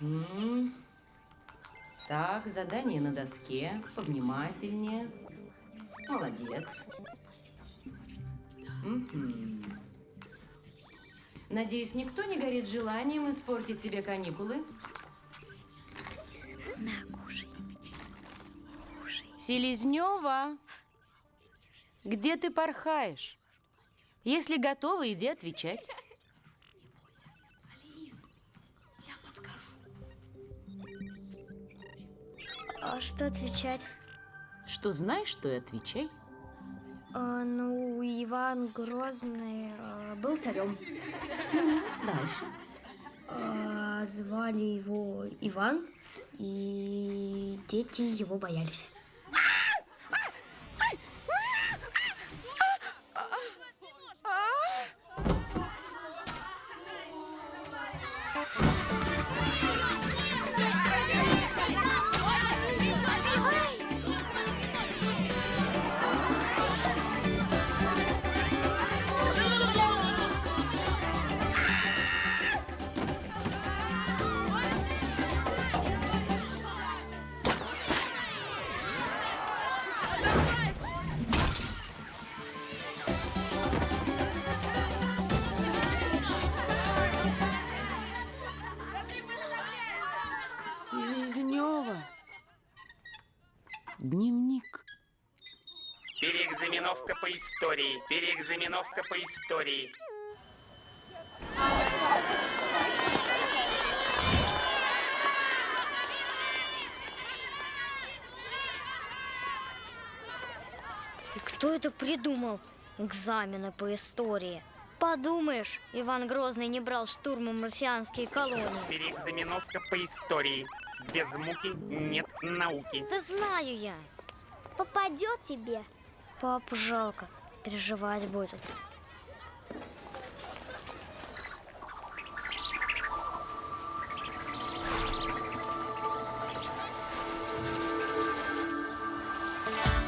Угу. Так, задание на доске. Повнимательнее. Молодец. Угу. Надеюсь, никто не горит желанием испортить себе каникулы? На, кушай. Селезнева, где ты порхаешь? Если готова, иди отвечать. Алис, я подскажу. А что отвечать? Что знаешь, то и отвечай. Ну, Иван Грозный был царем. Дальше. Звали его Иван, и дети его боялись. Селезнева. Дневник. Переэкзаменовка по истории. Переэкзаменовка по истории. И кто это придумал? Экзамены по истории. Подумаешь, Иван Грозный не брал штурмом марсианские колонии. Переэкзаменовка по истории. Без муки нет науки. Да знаю я. Попадет тебе. Папу жалко, переживать будет.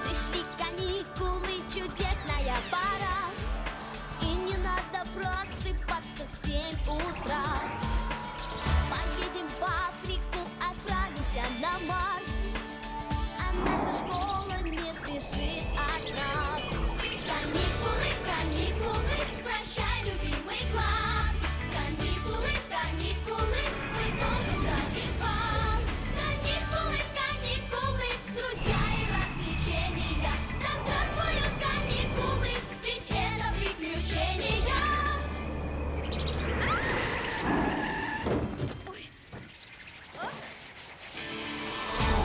Пришли каникулы, чудесная пора. И не надо просыпаться в 7 утра. Поедем в Африку, отправимся на Марс. А наша школа не спешит от нас. Каникулы, каникулы, прощай, любимый класс. Каникулы, каникулы, мы долго ждали вас. Каникулы, каникулы, друзья и развлечения. Да здравствуют каникулы, ведь это приключения.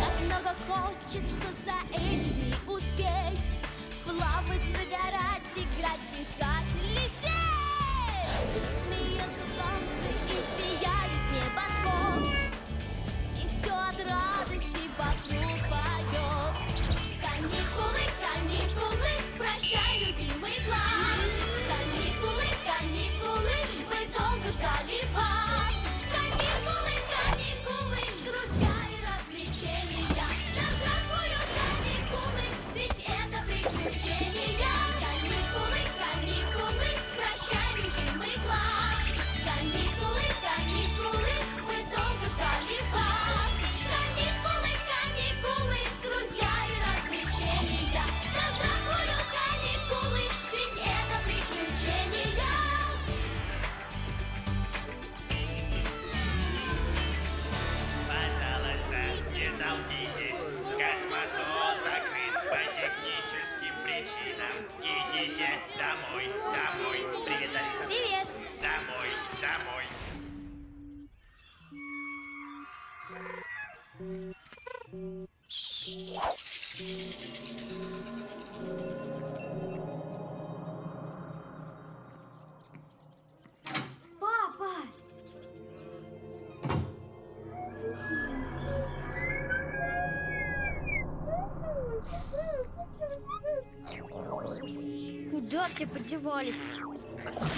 Так много хочется за эти дни успеть. Плавать, загорать, играть, бежать, лететь. Смеется солнце и сияет небосвод. И все от радости вокруг поет. Каникулы, каникулы, прощай, любимый класс. Каникулы, каникулы, мы долго ждали вас. Каникулы, каникулы, друзья и развлечения. Да здравствуют каникулы, ведь это приключения. Каникулы, каникулы, прощай, любимый класс. Каникулы, каникулы, мы долго ждали вас. Каникулы, каникулы, друзья и развлечения. Да здравствуют каникулы, ведь это приключения. Пожалуйста, не толпитесь. Космозол закрыт по техническим причинам. Идите домой, домой. Привет, Алиса. Привет! Домой, домой. Папа! Куда все подевались?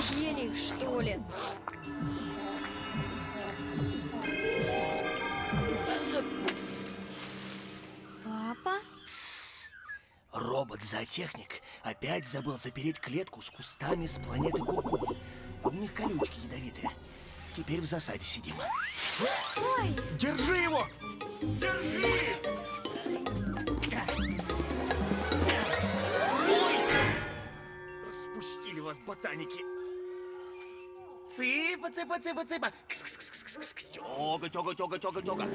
Съели их, что ли? Папа? Робот-зоотехник опять забыл запереть клетку с кустами с планеты Куркум. У них колючки ядовитые. Теперь в засаде сидим. Держи его! Держи! Распустили вас, ботаники. Цыпа, цыпа, цыпа, цыпа. Кс-кс-кс-кс-кс. Тёга, тёга, тёга, тёга, тёга.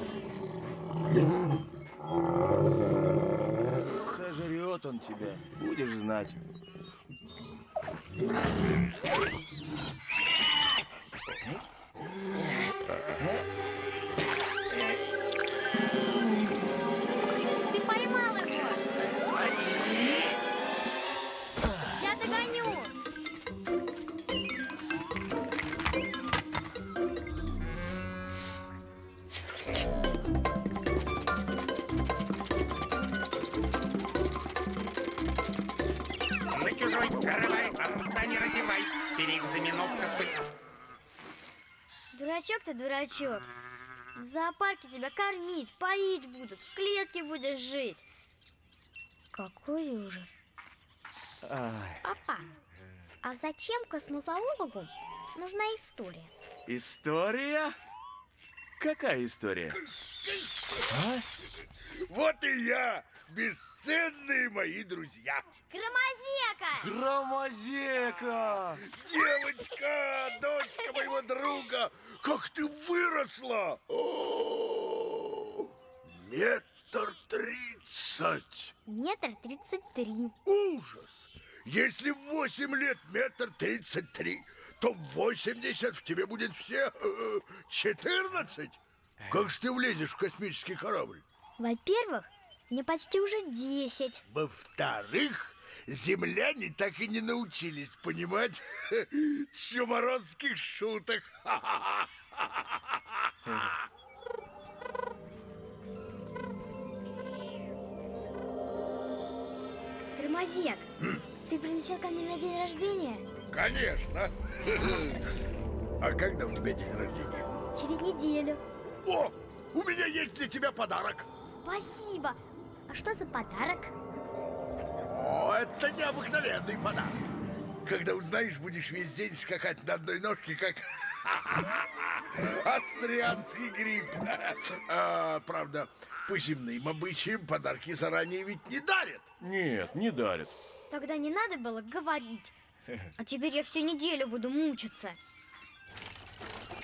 Сожрет он тебя, будешь знать. Ты поймал его! Почти. Я догоню! На чужой каравай, рта не разевай. Переэкзаменовка быть. Дурачок ты, дурачок. В зоопарке тебя кормить, поить будут, в клетке будешь жить. Какой ужас. Папа, а зачем космозоологу нужна история? История? Какая история? Вот и я, бесценные мои друзья. Громозека! Громозека! Девочка, дочка моего друга, как ты выросла! Метр 30. 1,33 м. Ужас! Если в 8 лет 1,33 м, то в 80 в тебе будет все 14. Как же ты влезешь в космический корабль? Во-первых, мне почти уже 10. Во-вторых, земляне так и не научились понимать чуморозских шуток. Громозек, ты прилетел ко мне на день рождения? Конечно. А когда у тебя день рождения? Через неделю. О, у меня есть для тебя подарок. Спасибо. А что за подарок? О, это необыкновенный подарок. Когда узнаешь, будешь весь день скакать на одной ножке, как астрианский гриб. Правда, по земным обычаям подарки заранее ведь не дарят. Нет, не дарят. Тогда не надо было говорить. А теперь я всю неделю буду мучиться.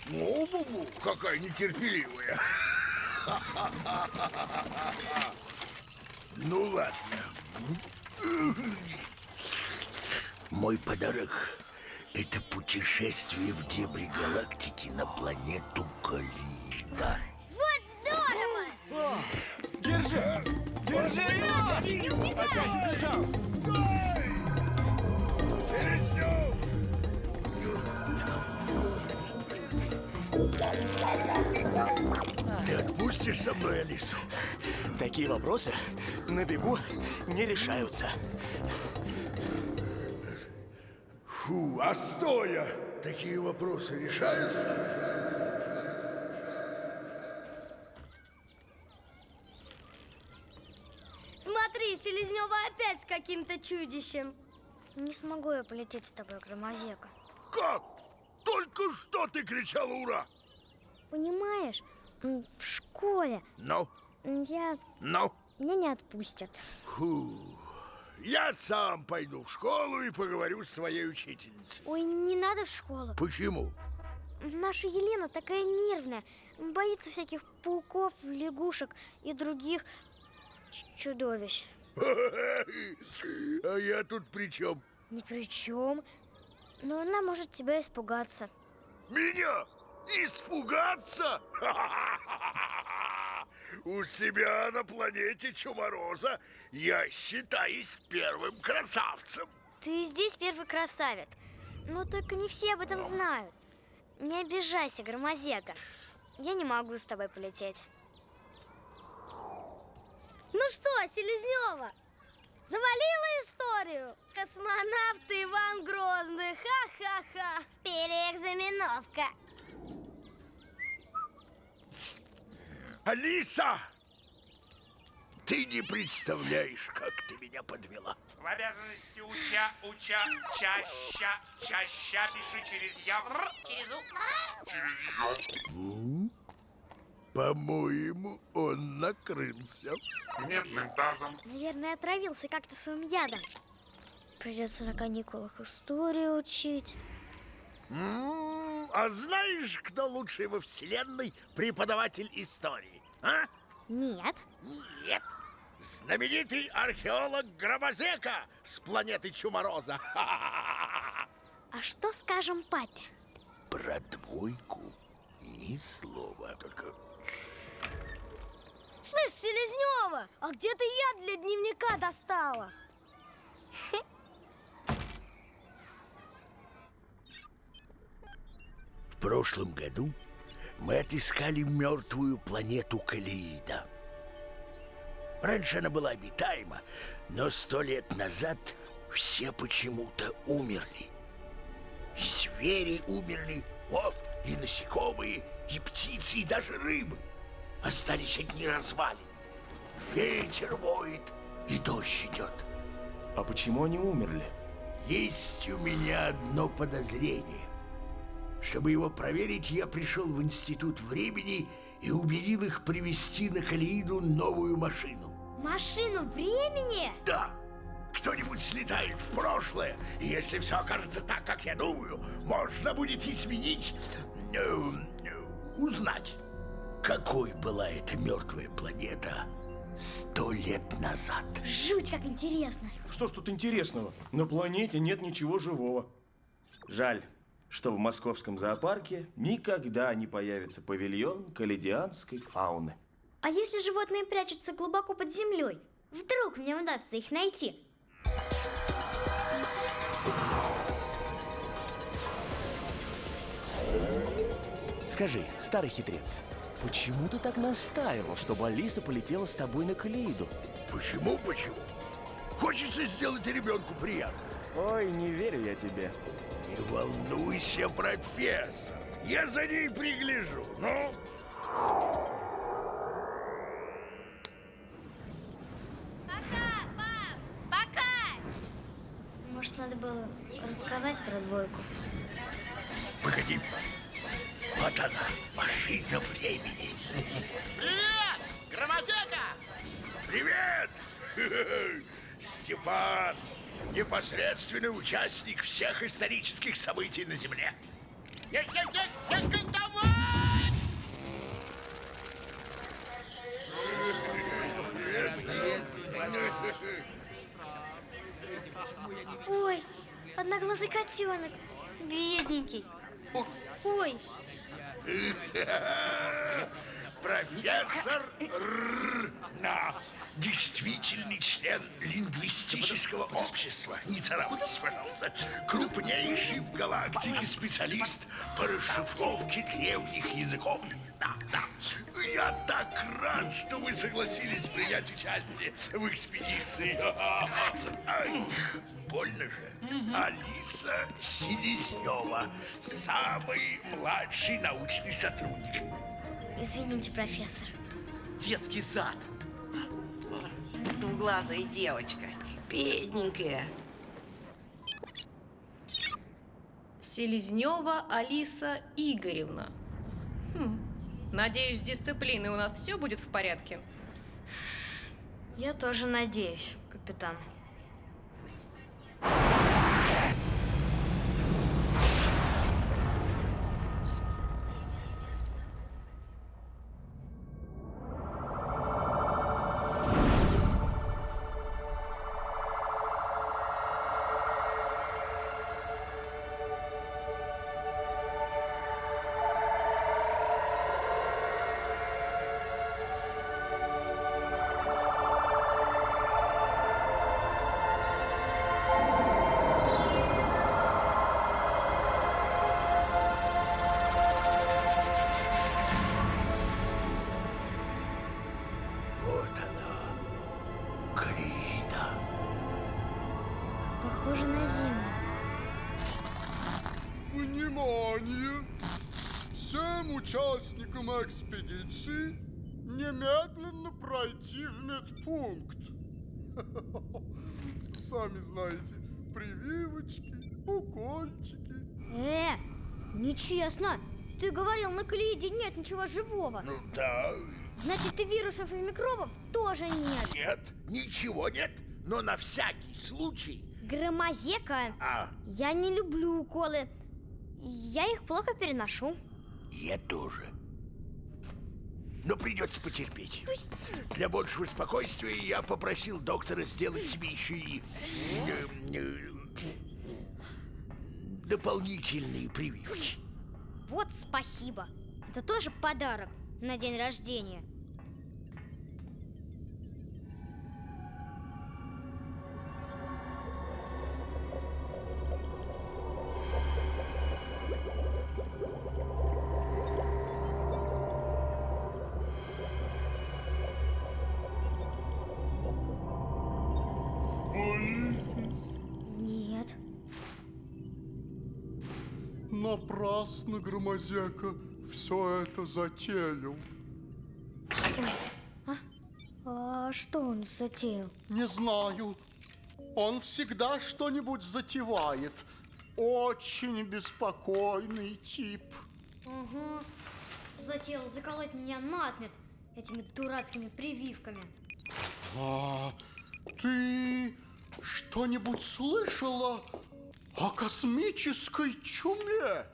Бу-бу-бу, какая нетерпеливая. Ну ладно. Мой подарок — это путешествие в дебри галактики на планету Калина. Вот здорово! Держи! Держи его! Ты не убегай! Убежал! Селезнев! Ты отпустишь со мной Алису? Такие вопросы на бегу не решаются. Фу, а стоя такие вопросы решаются? Смотри, Селезнева опять с каким-то чудищем. Не смогу я полететь с тобой, Громозека. Как? Только что ты кричала «Ура»! Понимаешь, в школе Ну, меня не отпустят. Фу. Я сам пойду в школу и поговорю с твоей учительницей. Ой, не надо в школу. Почему? Наша Елена такая нервная. Боится всяких пауков, лягушек и других чудовищ. А я тут при чем? Ни при чем. Но она может тебя испугаться. Меня? Испугаться? У себя на планете Чумороза я считаюсь первым красавцем. Ты и здесь первый красавец. Но только не все об этом знают. Не обижайся, Громозека. Я не могу с тобой полететь. Ну что, Селезнева, завалила историю? Космонавт Иван Грозный, ха-ха-ха. Переэкзаменовка. Алиса! Ты не представляешь, как ты меня подвела. В обязанности чаща пишу через я. Через у. По-моему, он накрылся. Медным тазом. Наверное, отравился кактусовым ядом. Придется на каникулах историю учить. А знаешь, кто лучший во вселенной преподаватель истории? А? Нет. Нет. Знаменитый археолог Громозека с планеты Чумороза. А что скажем папе? Про двойку ни слова, только... Слышь, Селезнева, а где ты яд для дневника достала? В прошлом году мы отыскали мертвую планету Калеида. Раньше она была обитаема, но 100 лет назад все почему-то умерли. И звери умерли, и насекомые, и птицы, и даже рыбы. Остались одни развалины. Ветер воет, и дождь идет. А почему они умерли? Есть у меня одно подозрение. Чтобы его проверить, я пришел в Институт времени и убедил их привезти на Калеиду новую машину. Машину времени? Да. Кто-нибудь слетает в прошлое, и если все окажется так, как я думаю, можно будет изменить, узнать, какой была эта мертвая планета 100 лет назад. Жуть, как интересно. Что ж тут интересного? На планете нет ничего живого. Жаль, что в московском зоопарке никогда не появится павильон каледианской фауны. А если животные прячутся глубоко под землей? Вдруг мне удастся их найти? Скажи, старый хитрец, почему ты так настаивал, чтобы Алиса полетела с тобой на Калеиду? Почему? Хочется сделать ребенку приятно. Ой, не верю я тебе. Не волнуйся, профессор. Я за ней пригляжу. Ну? Пока, пап! Пока! Может, надо было рассказать про двойку? Погоди. Вот она, машина времени. Привет, Громозека! Привет! Степан, непосредственный участник всех исторических событий на Земле. Давай! Ой, одноглазый котенок. Бедненький. Ой, Профессор действительный член лингвистического общества. Не царапайтесь, пожалуйста. Крупнейший в галактике специалист по расшифровке древних языков. Да. Я так рад, что вы согласились принять участие в экспедиции. Ай, больно же. Алиса Селезнева, самый младший научный сотрудник. извините, профессор. Детский сад. Двуглазая девочка. Бедненькая. Селезнева Алиса Игоревна. Надеюсь, с дисциплиной у нас все будет в порядке. Я тоже надеюсь, капитан. Вот она, Калеида. Похоже на Землю. Внимание! Всем участникам экспедиции немедленно пройти в медпункт. Сами знаете, прививочки, укольчики. Нечестно. Ты говорил, на Калеиде нет ничего живого. Ну да. Значит, и вирусов, и микробов тоже нет. Нет, ничего нет. Но на всякий случай. Громозека. Я не люблю уколы. Я их плохо переношу. Я тоже. Но придется потерпеть. Пусти. Для большего спокойствия я попросил доктора сделать тебе еще и дополнительные прививки. Вот спасибо. Это тоже подарок на день рождения. Боитесь? Нет. Напрасно Громозека все это затеял. А что он затеял? Не знаю. Он всегда что-нибудь затевает. Очень беспокойный тип. Угу. Затеял заколоть меня насмерть этими дурацкими прививками. А ты что-нибудь слышала о космической чуме?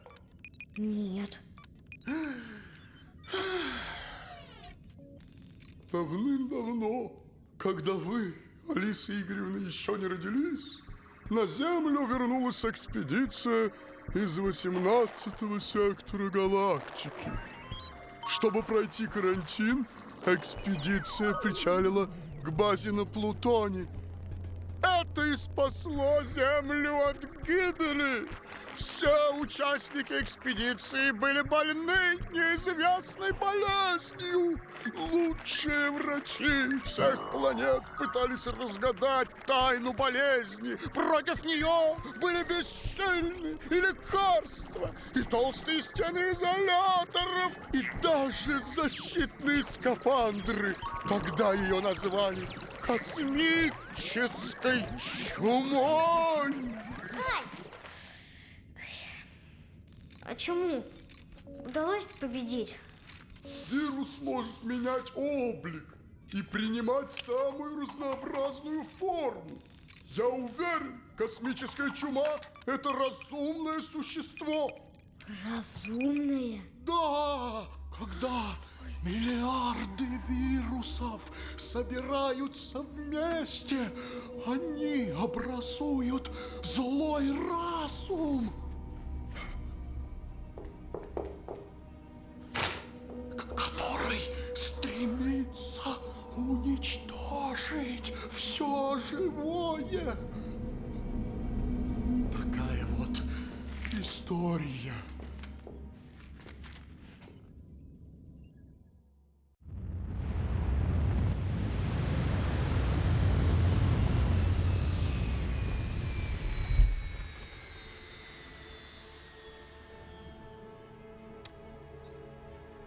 Нет. Давным-давно, когда вы, Алиса Игоревна, еще не родились, на Землю вернулась экспедиция из 18-го сектора галактики. Чтобы пройти карантин, экспедиция причалила к базе на Плутоне. Это и спасло Землю от гибели. Все участники экспедиции были больны неизвестной болезнью. Лучшие врачи всех планет пытались разгадать тайну болезни. Против нее были бессильны и лекарства, и толстые стены изоляторов, и даже защитные скафандры. Тогда ее назвали космической чумой. А чему удалось победить? Вирус может менять облик и принимать самую разнообразную форму. Я уверен, космическая чума – это разумное существо. Разумное? Да, когда миллиарды вирусов собираются вместе, они образуют злой разум. Который стремится уничтожить все живое. Такая вот история.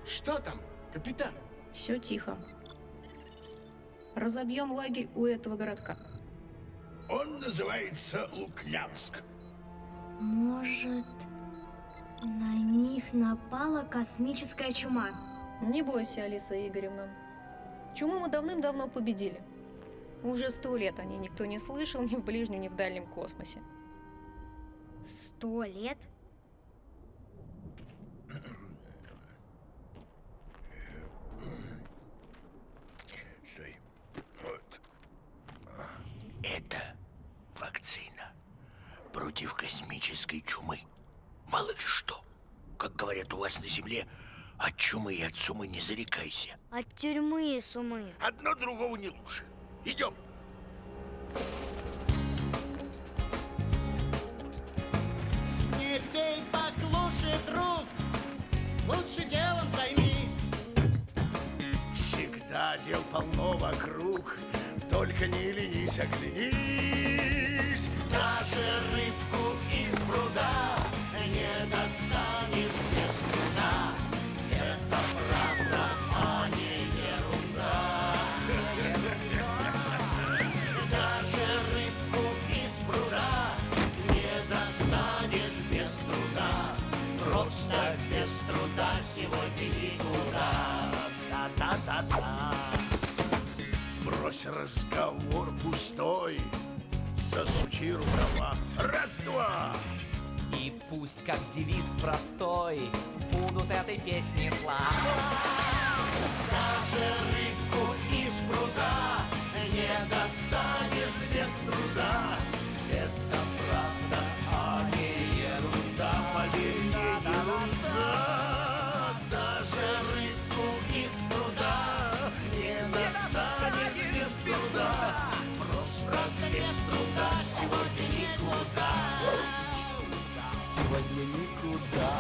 Что там, капитан? Все тихо. Разобьем лагерь у этого городка. Он называется Лукнянск. Может, на них напала космическая чума? Не бойся, Алиса Игоревна. Чуму мы давным-давно победили. Уже 100 лет о ней никто не слышал ни в ближнем, ни в дальнем космосе. 100 лет? Стой. Вот. Это вакцина против космической чумы. Мало ли что. Как говорят у вас на Земле, от чумы и от сумы не зарекайся. От тюрьмы и сумы. Одно другого не лучше. Идем. Не пей поглуше, друг, лучше делом займись. Всегда дел полно вокруг, только не ленись, оглянись. Даже рыбку из пруда не достанешь без труда. Это правда, а не веру. брось разговор пустой, засучи рукава, раз-два. И пусть как девиз простой будут этой песни слова. Даже рыбку из пруда не достанешь без труда. Это правда, а не ерунда, поверь, не ерунда. Даже рыбку из пруда не достанешь без труда. Просто без труда сегодня никуда. Сегодня никуда.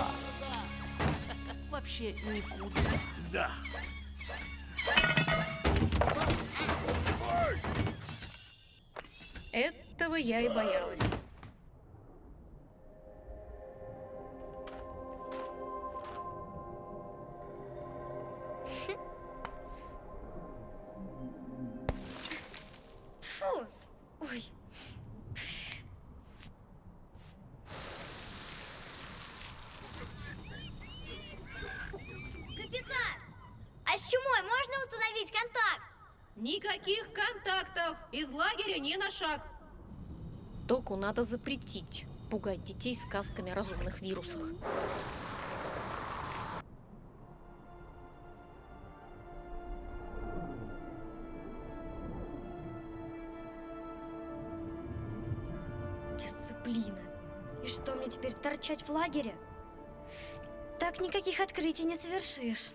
Вообще никуда. Да. Этого я и боялась. Фу! Ой. Капитан! А с чумой можно установить контакт? Никаких контактов! Из лагеря ни на шаг! Доку надо запретить пугать детей сказками о разумных вирусах. Дисциплина. И что, мне теперь торчать в лагере? Так никаких открытий не совершишь.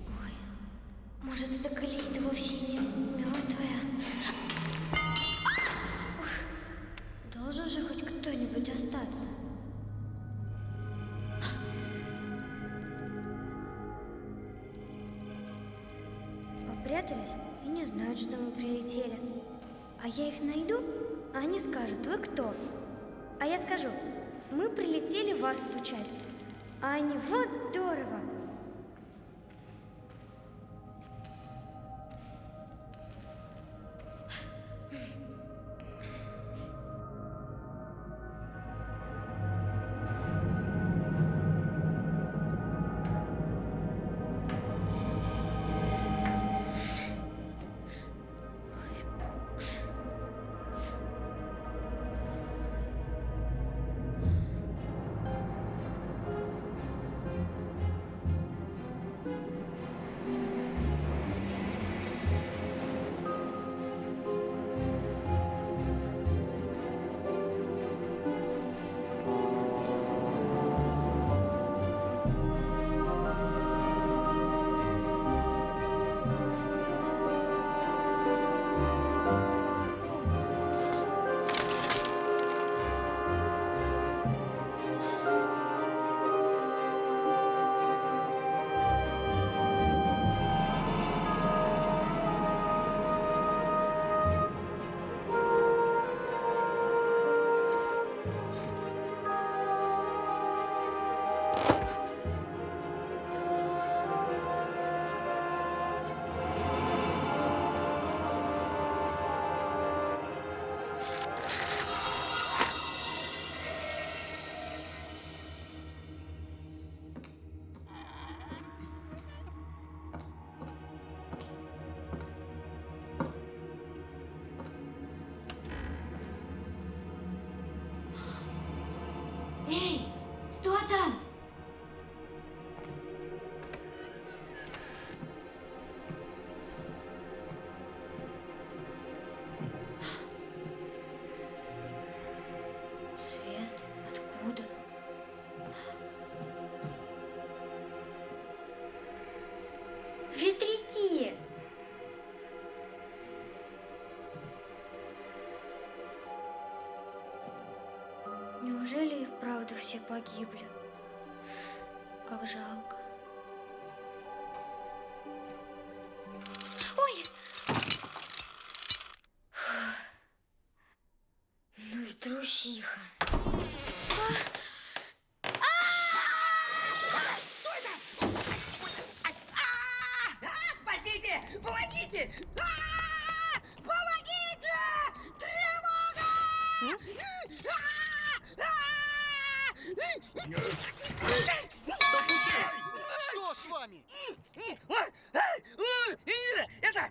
Ой, может, эта Калеида вовсе и не мертвая? Должен же хоть кто-нибудь остаться. Попрятались и не знают, что мы прилетели. А я их найду, а они скажут: вы кто? А я скажу: мы прилетели вас изучать. А они: вот здорово! Эй, кто там? Свет? Откуда? Ветряки! Неужели и вправду все погибли? Как жалко. Ой! Ну и трусиха. Спасите! Помогите! Помогите! Тревога! Что с вами? Это...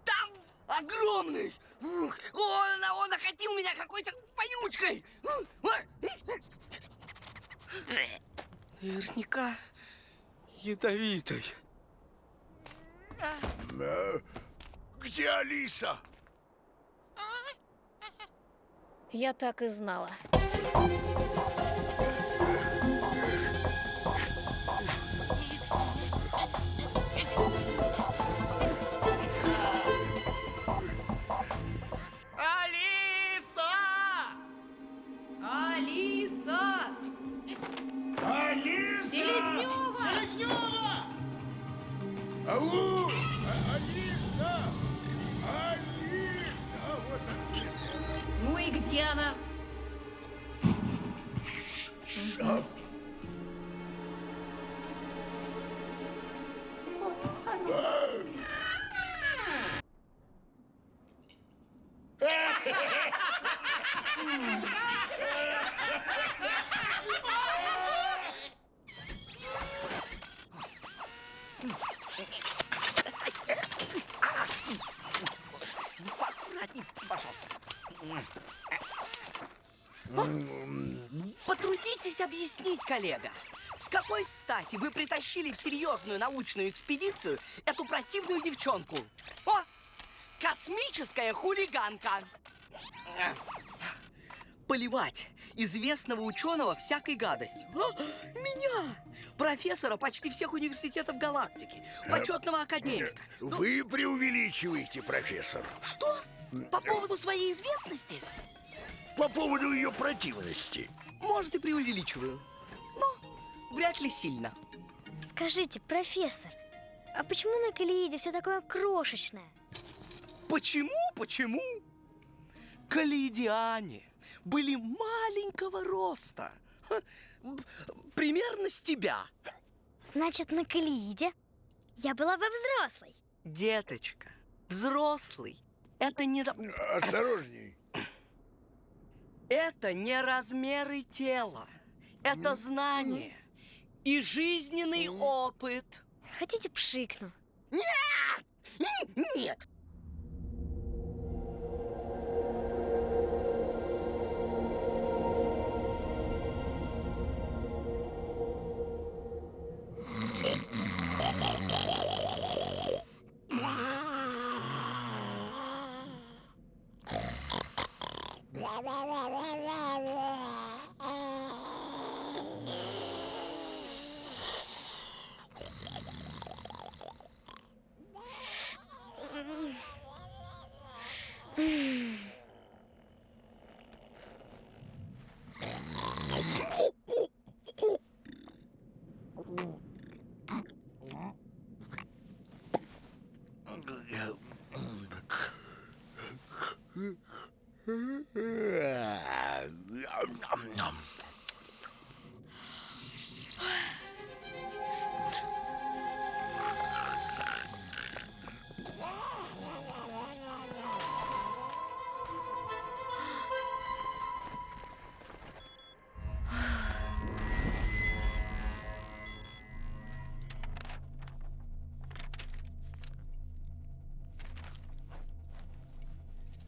Там огромный! Он охотил меня какой-то вонючкой! Наверняка ядовитой. Где Алиса? Я так и знала. Алиса! Алиса! Алиса! Селезнева! Селезнева! Ау! Алиса! Алиса! Вот она. Ну и где она? Потрудитесь объяснить, коллега, с какой стати вы притащили в серьезную научную экспедицию эту противную девчонку? О, космическая хулиганка! Поливать известного ученого всякой гадостью. Меня, профессора почти всех университетов галактики, почетного академика. Вы преувеличиваете, профессор. Что? По поводу своей известности? По поводу ее противности. Может, и преувеличиваю, но вряд ли сильно. Скажите, профессор, а почему на Калеиде все такое крошечное? Почему? Калеидиане были маленького роста. Примерно с тебя. Значит, на Калеиде я была бы взрослой. Деточка, взрослый — это не... Осторожней. Это не размеры тела. Это знание и жизненный опыт. Хотите, пшикну? Нет!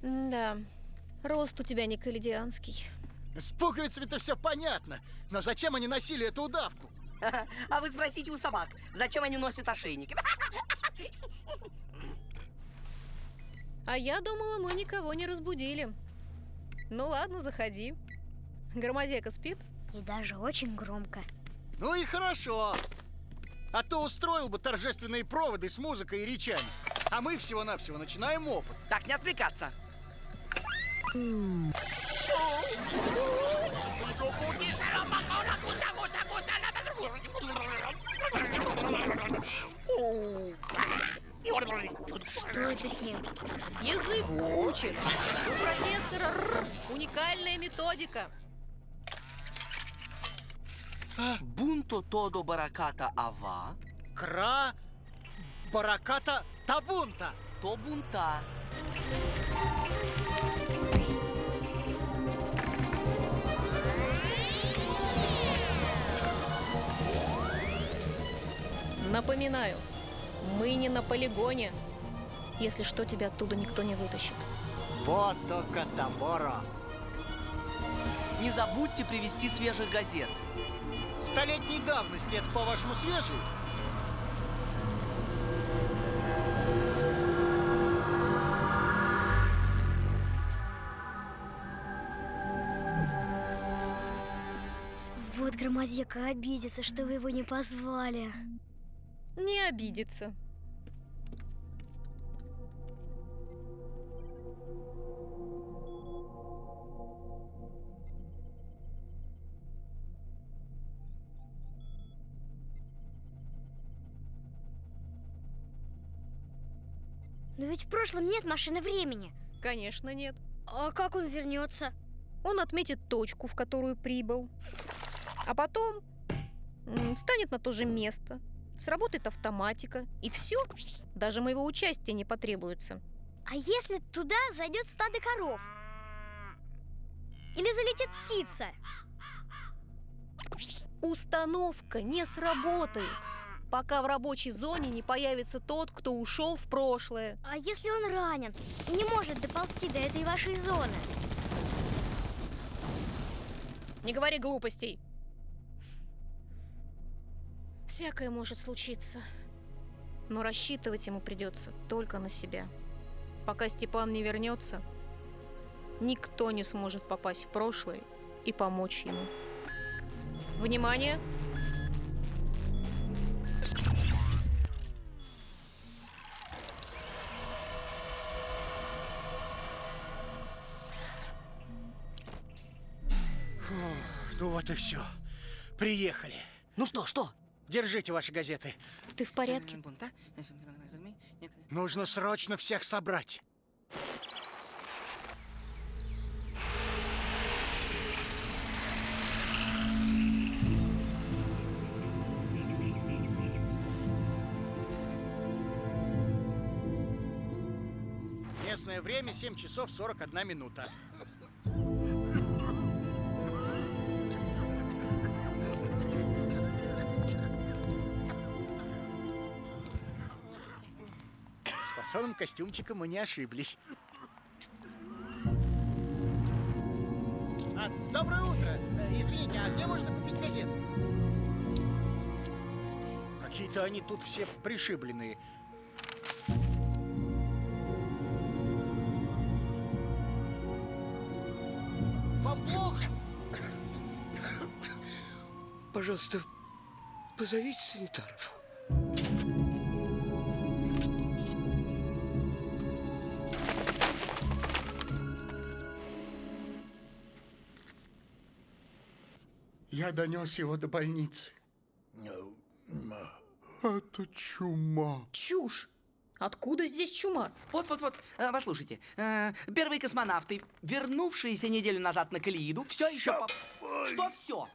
Да, рост у тебя не каледианский. С пуговицами-то все понятно. Но зачем они носили эту удавку? А вы спросите у собак, зачем они носят ошейники? А я думала, мы никого не разбудили. Ну ладно, заходи. Громозека спит? И даже очень громко. Ну и хорошо. А то устроил бы торжественные проводы с музыкой и речами. А мы всего-навсего начинаем опыт. Так, не отвлекаться. Что это с ним? Язык учит. У профессора уникальная методика. Бунто тодо бараката ава. Бараката табунта. То бунта. Напоминаю, мы не на полигоне. Если что, тебя оттуда никто не вытащит. Вот только Таборо. Не забудьте привезти свежих газет. Столетней давности, это, по-вашему, свежий? Вот Громозека обидится, что вы его не позвали. Не обидится. Но ведь в прошлом нет машины времени. Конечно, нет. А как он вернется? Он отметит точку, в которую прибыл. А потом встанет на то же место. Сработает автоматика. И все. Даже моего участия не потребуется. А если туда зайдет стадо коров? Или залетит птица? Установка не сработает, пока в рабочей зоне не появится тот, кто ушел в прошлое. А если он ранен и не может доползти до этой вашей зоны? Не говори глупостей. Всякое может случиться. Но рассчитывать ему придется только на себя. Пока Степан не вернется, никто не сможет попасть в прошлое и помочь ему. Внимание! Ну вот и все. Приехали. Ну что? Держите ваши газеты. Ты в порядке? Нужно срочно всех собрать. Местное время 7 часов 41 минута. С фасоном костюмчика мы не ошиблись. Доброе утро. Извините, а где можно купить газеты? Какие-то они тут все пришибленные. Вам плохо? Пожалуйста, позовите санитаров. Я донес его до больницы. Это чума. Чушь! Откуда здесь чума? Вот, послушайте. Первые космонавты, вернувшиеся неделю назад на Калеиду, все еще... Что все?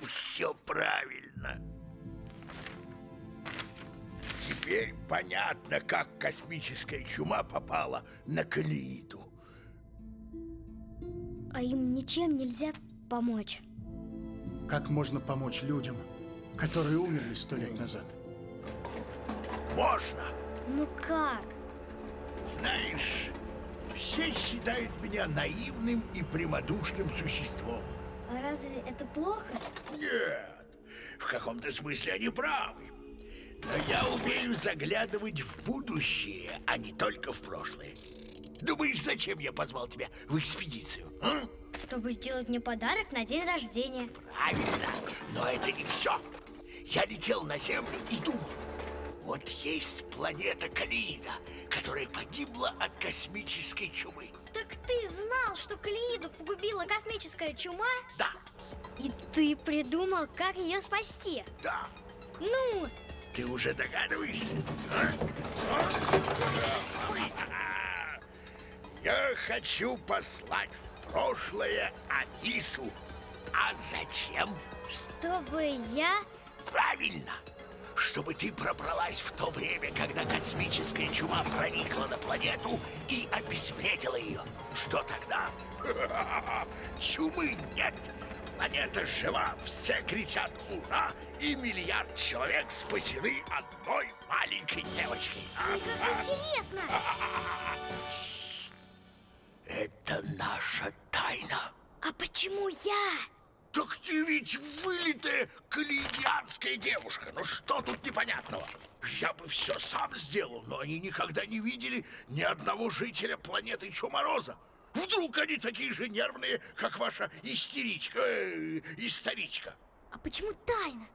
Все правильно. Теперь понятно, как космическая чума попала на Калеиду. А им ничем нельзя помочь. Как можно помочь людям, которые умерли 100 лет назад? Можно. Ну как? Знаешь, все считают меня наивным и прямодушным существом. А разве это плохо? Нет, в каком-то смысле они правы. Но я умею заглядывать в будущее, а не только в прошлое. Думаешь, зачем я позвал тебя в экспедицию? А? Чтобы сделать мне подарок на день рождения. Правильно, но это не все. Я летел на Землю и думал, вот есть планета Калеида, которая погибла от космической чумы. Так ты знал, что Калеиду погубила космическая чума? Да. И ты придумал, как ее спасти? Да. Ну? Ты уже догадываешься? Я хочу послать в прошлое Анису. А зачем? Чтобы я... Правильно. Чтобы ты пробралась в то время, когда космическая чума проникла на планету и обезвредила ее. Что тогда? Чумы нет, планета жива, все кричат «Ура!» и миллиард человек спасены одной маленькой девочкой. Как интересно! Это наша тайна. А почему я? Так ты ведь вылитая калейдианская девушка. Ну что тут непонятного? Я бы все сам сделал, но они никогда не видели ни одного жителя планеты Чумороза. Вдруг они такие же нервные, как ваша историчка. А почему тайна?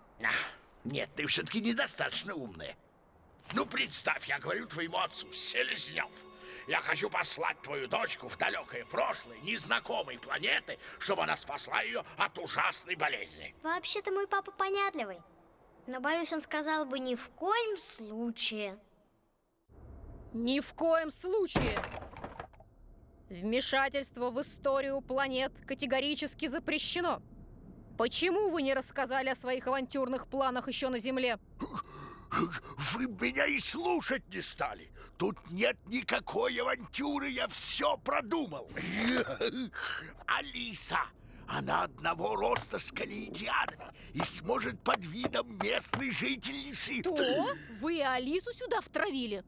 Нет, ты все-таки недостаточно умная. Ну, представь, я говорю твоему отцу, Селезнев. Я хочу послать твою дочку в далекое прошлое незнакомой планеты, чтобы она спасла ее от ужасной болезни. Вообще-то мой папа понятливый. Но, боюсь, он сказал бы ни в коем случае. Ни в коем случае! Вмешательство в историю планет категорически запрещено. Почему вы не рассказали о своих авантюрных планах еще на Земле? Вы меня и слушать не стали. Тут нет никакой авантюры, я все продумал. Алиса, она одного роста с калейдианами и сможет под видом местной жительницы... Что? Вы Алису сюда втравили?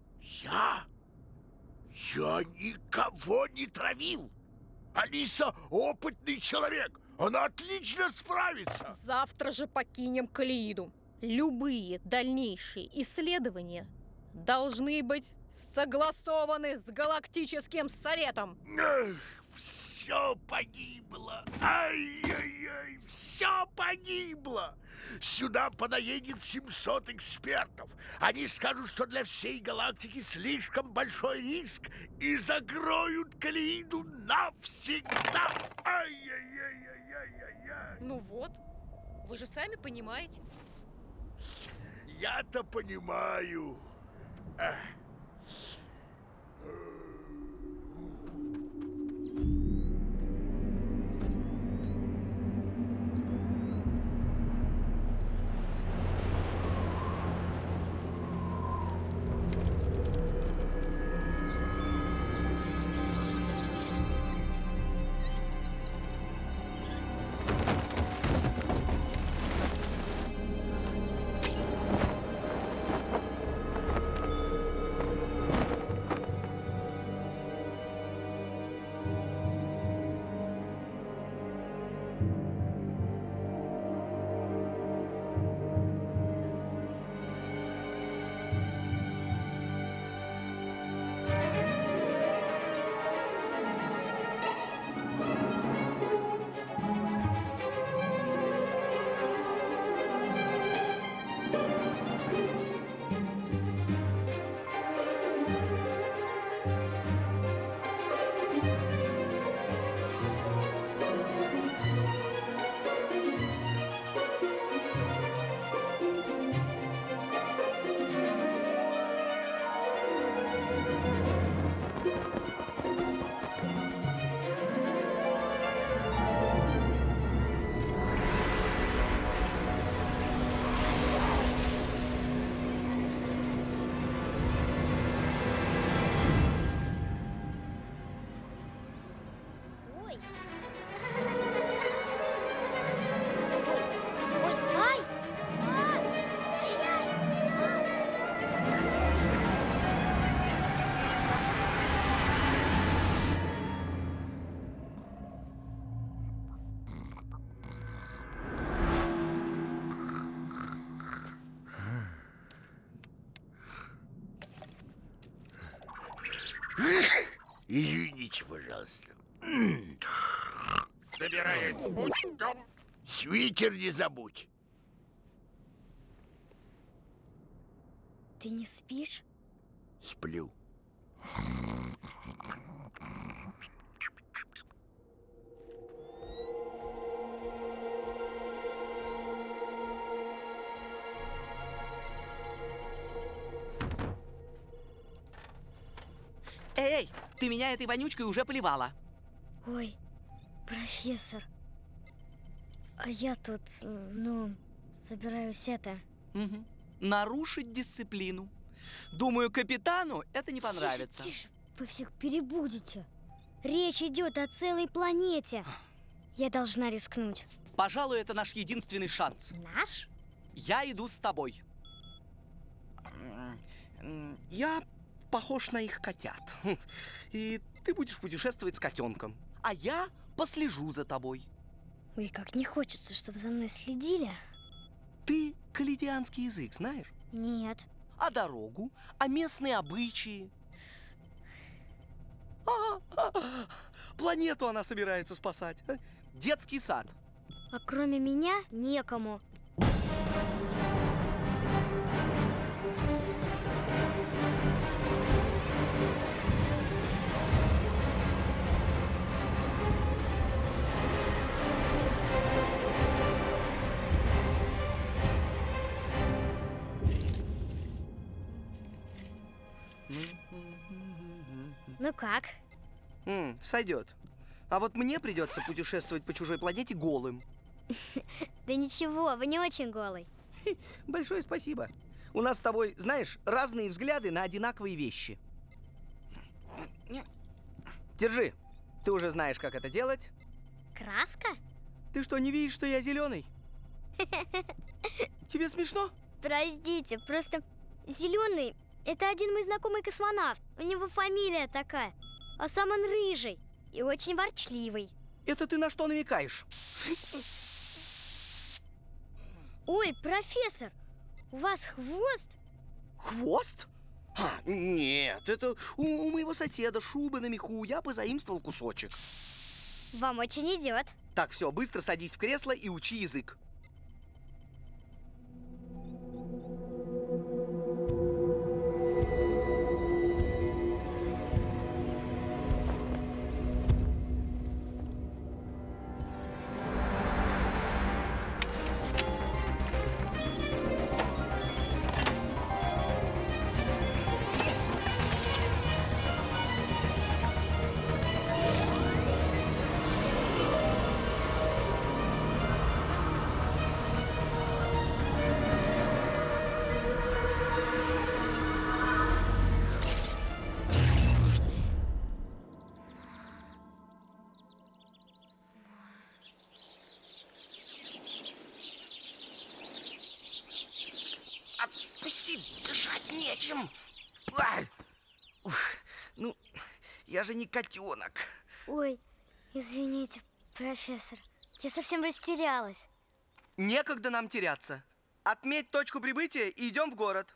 Я никого не травил. Алиса опытный человек. Она отлично справится. Завтра же покинем Калеиду. Любые дальнейшие исследования должны быть согласованы с Галактическим Советом. Все погибло. Ай-яй-яй, все погибло. Сюда понаедет 700 экспертов. Они скажут, что для всей галактики слишком большой риск и закроют Калеиду навсегда. Ай-яй-яй-яй-яй-яй. Ну вот, вы же сами понимаете. Я-то понимаю. Извините, пожалуйста. Собираюсь в путь, Том. Свитер не забудь. Ты не спишь? Сплю. Эй, ты меня этой вонючкой уже поливала. Ой, профессор. А я тут, собираюсь Угу. Нарушить дисциплину. Думаю, капитану это не понравится. Тише, вы всех перебудете. Речь идет о целой планете. Я должна рискнуть. Пожалуй, это наш единственный шанс. Наш? Я иду с тобой. Я похож на их котят. И ты будешь путешествовать с котенком. А я послежу за тобой. Ой, как не хочется, чтобы за мной следили. Ты каледианский язык знаешь? Нет. А дорогу? А местные обычаи? Планету она собирается спасать. Детский сад. А кроме меня некому. Ну как? Сойдет. А вот мне придется путешествовать по чужой планете голым. Да ничего, вы не очень голый. Большое спасибо. У нас с тобой, знаешь, разные взгляды на одинаковые вещи. Держи. Ты уже знаешь, как это делать. Краска? Ты что, не видишь, что я зеленый? Тебе смешно? Простите, просто зеленый — это один мой знакомый космонавт. У него фамилия такая. А сам он рыжий и очень ворчливый. Это ты на что намекаешь? Ой, профессор, у вас хвост? Хвост? Нет, это у моего соседа шуба на меху. Я позаимствовал кусочек. Вам очень идет. Так, все, быстро садись в кресло и учи язык. Отпусти, дышать нечем. Ай! Ух, ну, я же не котенок. Ой, извините, профессор, я совсем растерялась. Некогда нам теряться. Отметь точку прибытия и идем в город.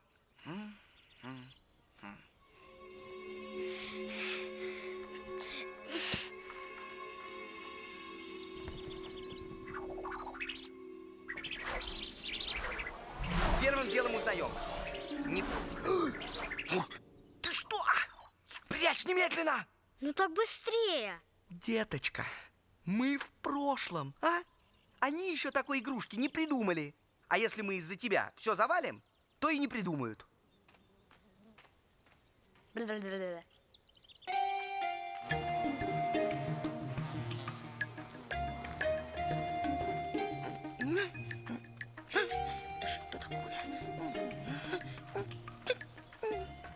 Первым делом узнаем. Ты что? Спрячь немедленно! Ну так быстрее. Деточка, мы в прошлом, а? Они еще такой игрушки не придумали. А если мы из-за тебя все завалим, то и не придумают. Что такое?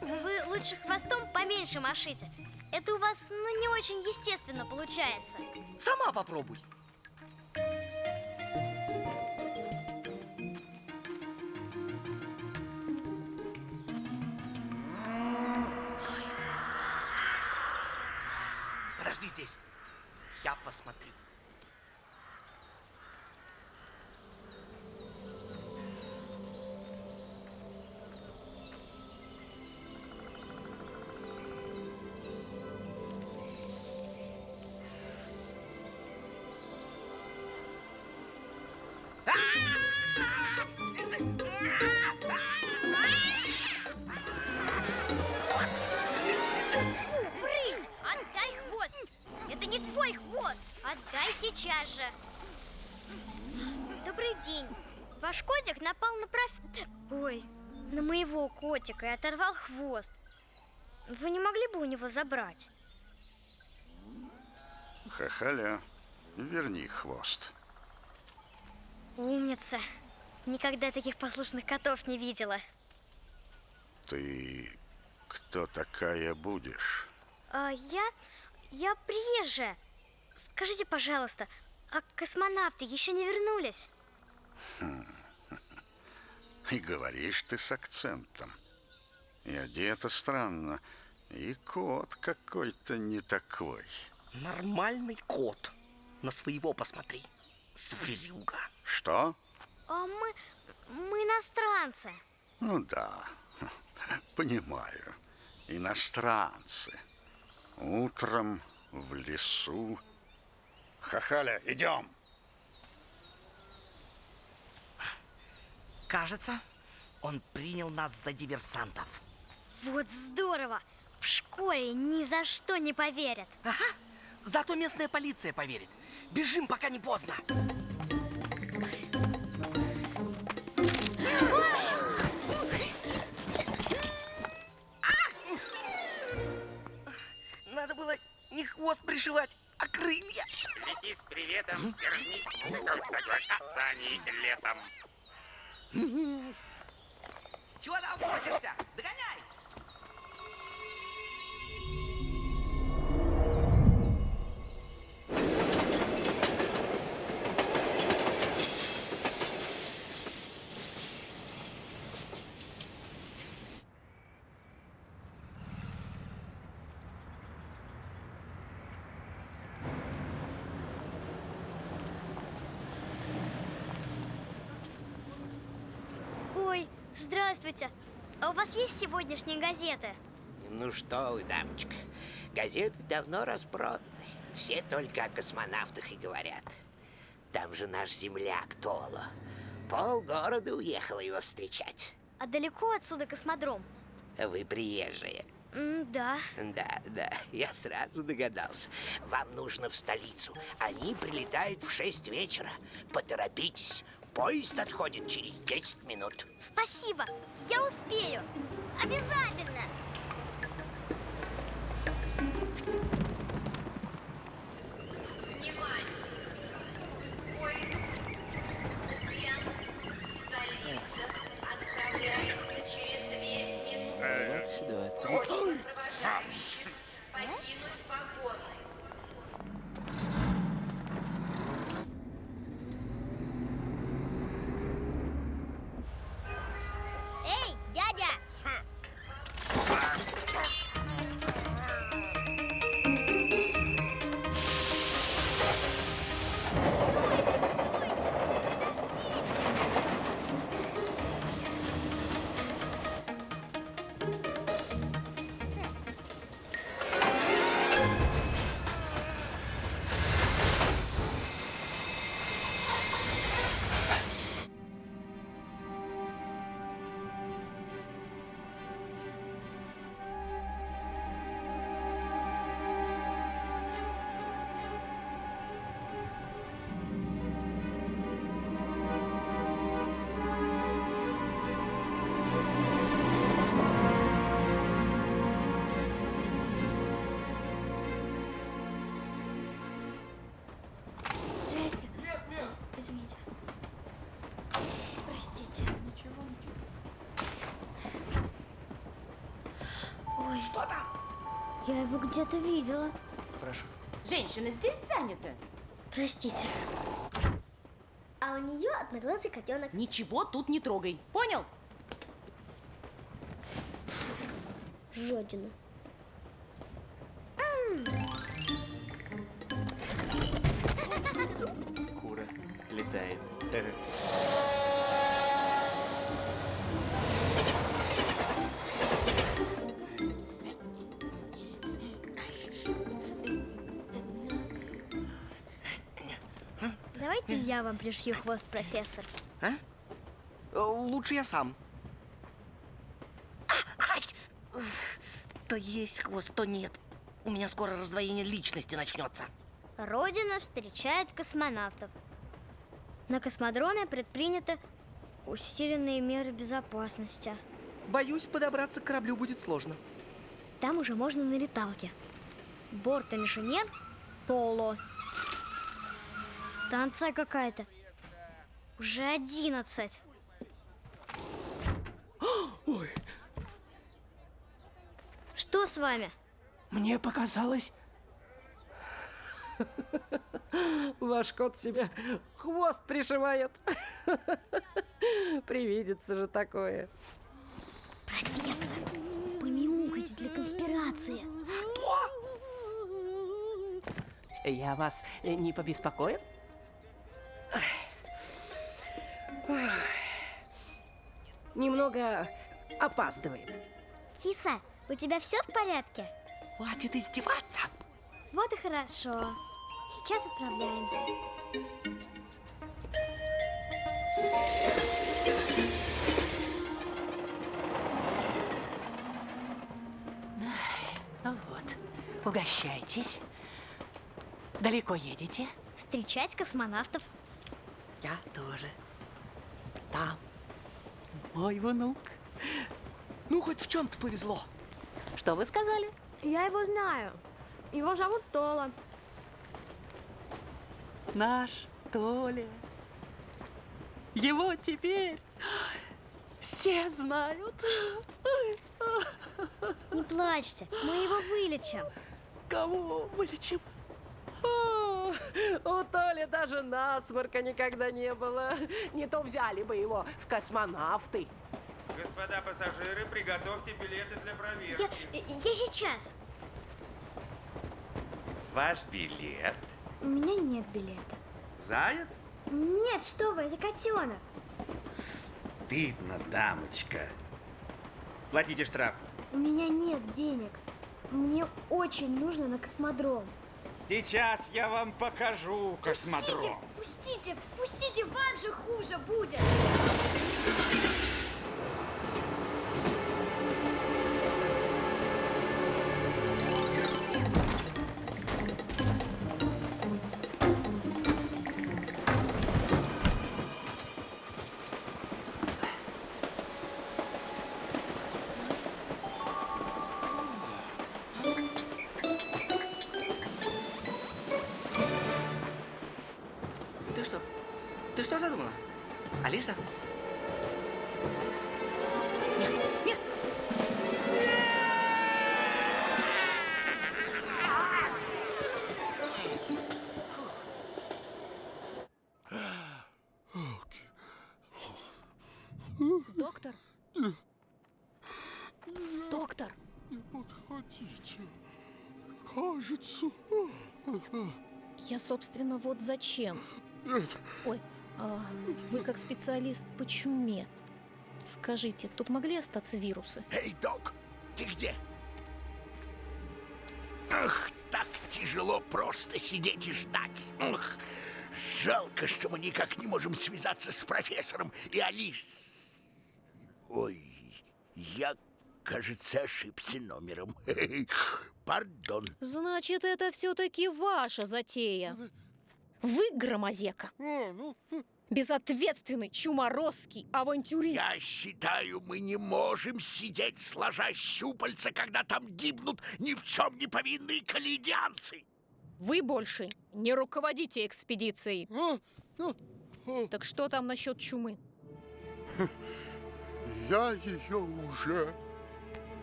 Вы лучше хвостом поменьше машите. Это у вас, ну, не очень естественно получается. Сама попробуй. Подожди здесь. Я посмотрю. Брысь! Отдай хвост! Это не твой хвост! Отдай сейчас же! Добрый день! Ваш котик напал на Ой, на моего котика и оторвал хвост. Вы не могли бы у него забрать? Хахаля, верни хвост. Умница! Никогда таких послушных котов не видела. Ты кто такая будешь? Я приезжая. Скажите, пожалуйста, А космонавты еще не вернулись. И говоришь ты с акцентом. И одета странно. И кот какой-то не такой. Нормальный кот. На своего посмотри. Зверюга. Что? А мы иностранцы. Ну да, понимаю. Иностранцы. Утром в лесу. Хахаля, идем. Кажется, он принял нас за диверсантов. Вот здорово! В школе ни за что не поверят. Ага, зато местная полиция поверит. Бежим, пока не поздно. Надо было не хвост пришивать, а крылья. Лети с приветом, верни, как соглашаться они летом. Чего там возишься? Догоняй! Ой, здравствуйте. А у вас есть сегодняшние газеты? Ну что вы, дамочка, газеты давно распроданы. Все только о космонавтах и говорят. Там же наш земляк Толо. Полгорода уехало его встречать. А далеко отсюда космодром? Вы приезжие. Да. Да, я сразу догадался. Вам нужно в столицу. Они прилетают в 6 вечера. Поторопитесь. Поезд отходит через 10 минут. Спасибо, я успею. Обязательно. Эй, дядя! Здрасте. Нет. Извините. Простите. Ничего. Ой. Что там? Я его где-то видела. Прошу. Женщина здесь занята. Простите. А у нее одноглазый котенок. Ничего тут не трогай. Понял? Жодину. Кура, летаем. Давайте я вам пришью хвост, профессор. А? Лучше я сам. Ай! То есть хвост, то нет. У меня скоро раздвоение личности начнется. Родина встречает космонавтов. На космодроме предприняты усиленные меры безопасности. Боюсь, подобраться к кораблю будет сложно. Там уже можно на леталке. Борт-инженер Толо. Станция какая-то. Уже 11. Ой. Что с вами? Мне показалось, Ваш кот себе хвост пришивает. Привидится же такое. Профессор, помяукайте для конспирации. Что? Я вас не побеспокою? Немного опаздываем. Киса, у тебя все в порядке? Хватит издеваться. Вот и хорошо. Сейчас отправляемся. Вот, угощайтесь. Далеко едете? Встречать космонавтов. Я тоже. Там мой внук. Ну, хоть в чем-то повезло. Что вы сказали? Я его знаю. Его зовут Тола. Наш Толя. Его теперь все знают. Не плачьте, мы его вылечим. Кого вылечим? У Толи даже насморка никогда не было. Не то взяли бы его в космонавты. Господа пассажиры, приготовьте билеты для проверки. Я сейчас. Ваш билет? У меня нет билета. Заяц? Нет, что вы, это котенок. Стыдно, дамочка. Платите штраф. У меня нет денег. Мне очень нужно на космодром. Сейчас я вам покажу космодром. Пустите, вам же хуже будет. Ты что задумала? Алиса? Нет, нет! Доктор? Доктор? Не подходите. Кажется. Я, собственно, вот зачем. Ой, вы как специалист по чуме. Скажите, тут могли остаться вирусы? Эй, док, ты где? Ах, так тяжело просто сидеть и ждать. Ах, жалко, что мы никак не можем связаться с профессором и Алис. Ой, я, кажется, ошибся номером. Пардон. Значит, это все-таки ваша затея. Вы громозека. Безответственный, чуморозский авантюрист. Я считаю, мы не можем сидеть сложа щупальца, когда там гибнут ни в чем не повинные калейдианцы. Вы больше не руководите экспедицией. Так что там насчет чумы? Я ее уже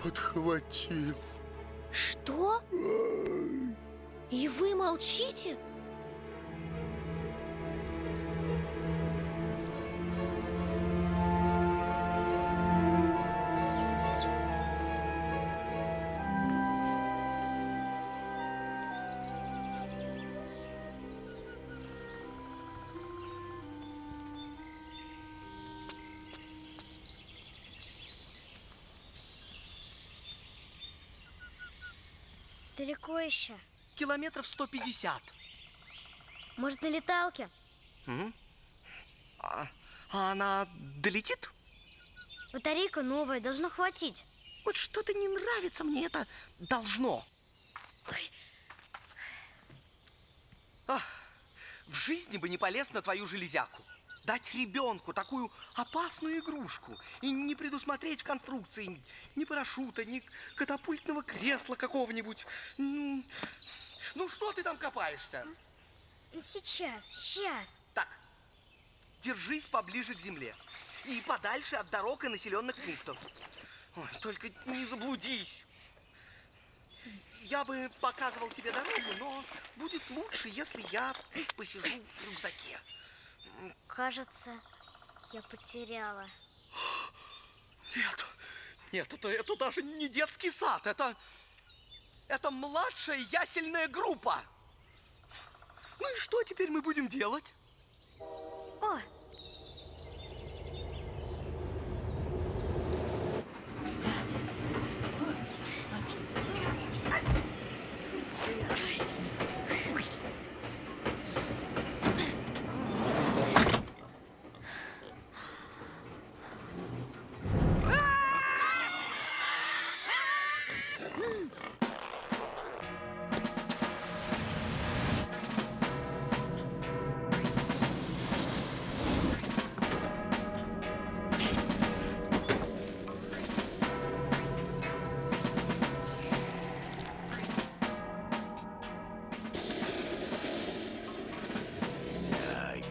подхватил. Что? И вы молчите? Далеко еще? Километров 150. Может, на леталке? А она долетит? Батарейка новая, должно хватить. Вот что-то не нравится мне это должно. В жизни бы не полез на твою железяку. Дать ребенку такую опасную игрушку и не предусмотреть в конструкции ни парашюта, ни катапультного кресла какого-нибудь. Ну, что ты там копаешься? Сейчас. Так, держись поближе к земле и подальше от дорог и населенных пунктов. Ой, только не заблудись. я бы показывал тебе дорогу, но будет лучше, если я посижу в рюкзаке. Кажется, я потеряла. Нет, это даже не детский сад, это младшая ясельная группа. Ну и что теперь мы будем делать? О!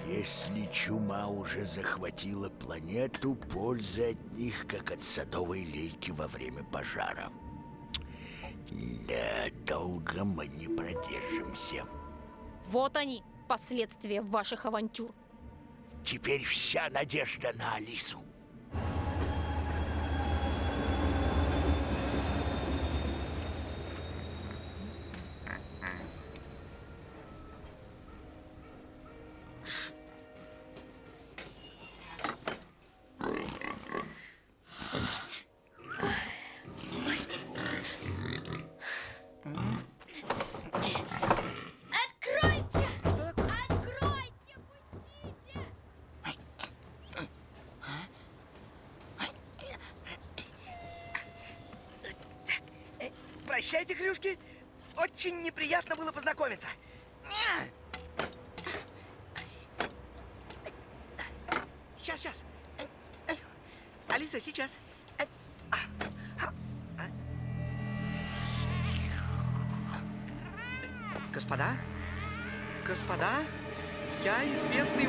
Если чума уже захватила планету, пользы от них, как от садовой лейки во время пожара. Да, долго мы не продержимся. Вот они, последствия ваших авантюр. Теперь вся надежда на Алису. Откройте! Откройте! Пустите! Прощайте, хрюшки. Очень неприятно было познакомиться. Сейчас. Алиса, сейчас. Господа, я известный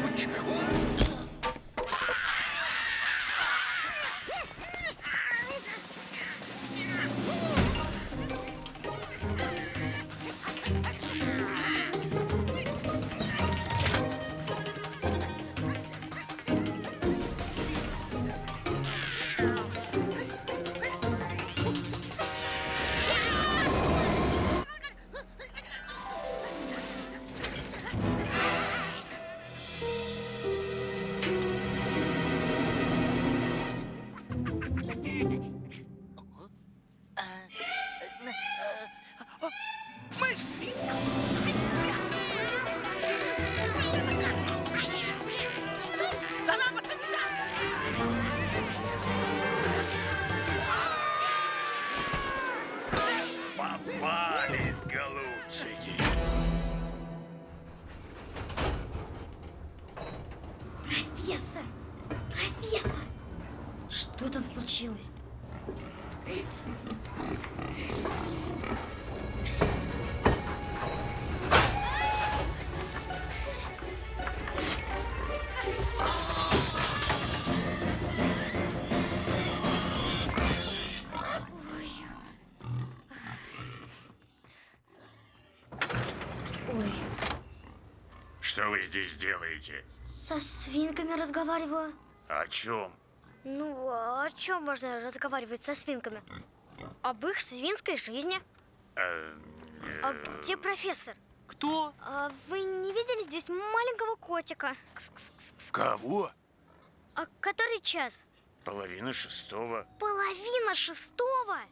Попались, голубчики. Профессор! Профессор! Что там случилось? Ой, Что вы здесь делаете? со свинками разговариваю. О чем? Ну, о чем можно разговаривать со свинками? Об их свинской жизни. А где профессор? Кто? А вы не видели здесь маленького котика? Кого? А который час? 5:30. 5:30?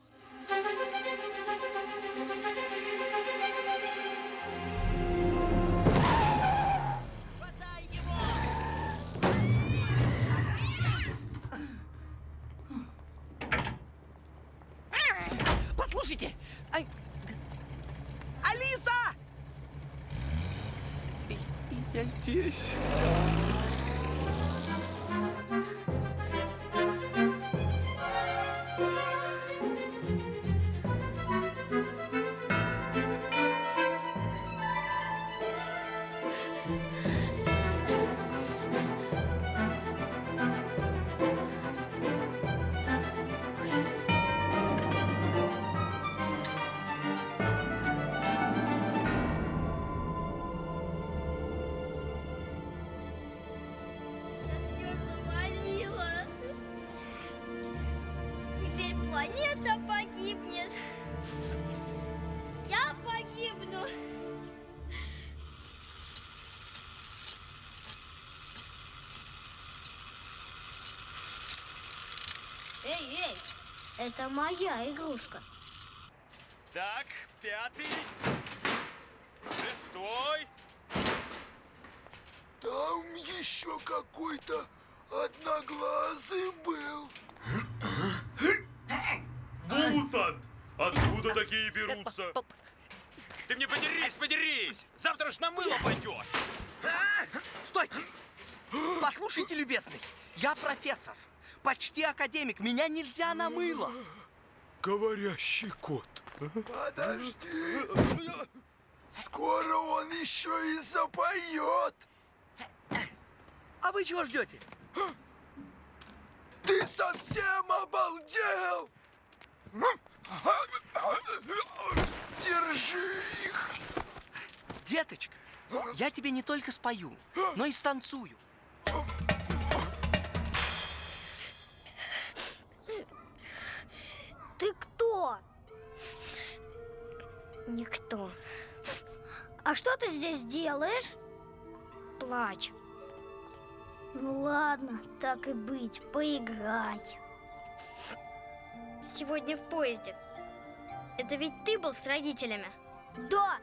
Послушайте! Алиса! Я здесь. Эй, это моя игрушка. Так, 5-й, 6-й. Там еще какой-то одноглазый был. Мутант! Откуда такие берутся? Ты мне подерись! Завтра ж на мыло пойдешь! Стойте! Послушайте, любезный, я профессор, почти академик, меня нельзя на мыло. Говорящий кот. Подожди. Скоро он еще и запоет. А вы чего ждете? Ты совсем обалдел? Держи их. Деточка, я тебе не только спою, но и станцую. Ты кто? Никто. А что ты здесь делаешь? Плачь. Ну ладно, так и быть, поиграй. Сегодня в поезде. Это ведь ты был с родителями? Да.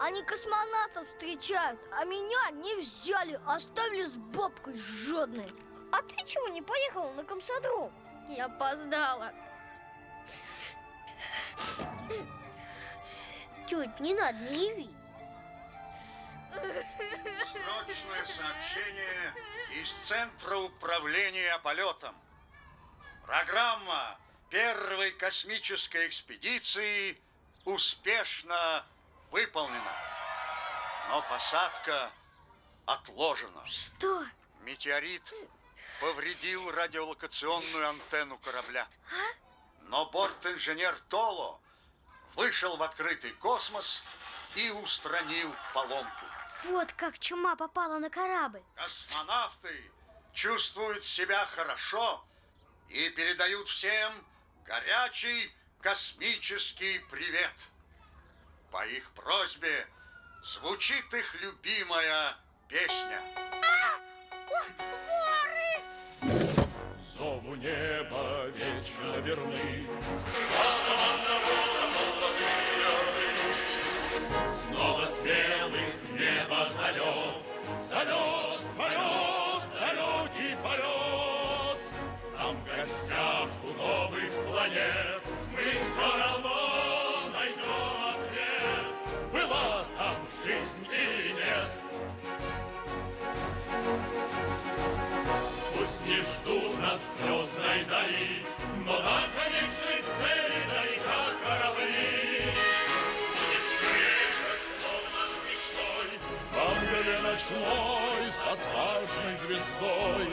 Они космонавтов встречают, а меня не взяли, оставили с бабкой жадной. А ты чего не поехал на Комсодром? Я опоздала. Тёть, не надо, не реви. Срочное сообщение из Центра управления полетом. Программа первой космической экспедиции успешно выполнена. Но посадка отложена. Что? Метеорит повредил радиолокационную антенну корабля. Но борт-инженер Толо вышел в открытый космос и устранил поломку. Вот как чума попала на корабль. Космонавты чувствуют себя хорошо и передают всем горячий космический привет. По их просьбе звучит их любимая песня. Зову неба вечно верны. Снова смелых в небо зовет. Зовет, полет, далекий полет. Там в гостях у новых планет мы все равно найдем ответ. Была там жизнь или нет. Пусть не ждут нас в звездной дали, но до конечной цели долетят корабли. И встреча словно с мечтой, там, где ночной с отважной звездой.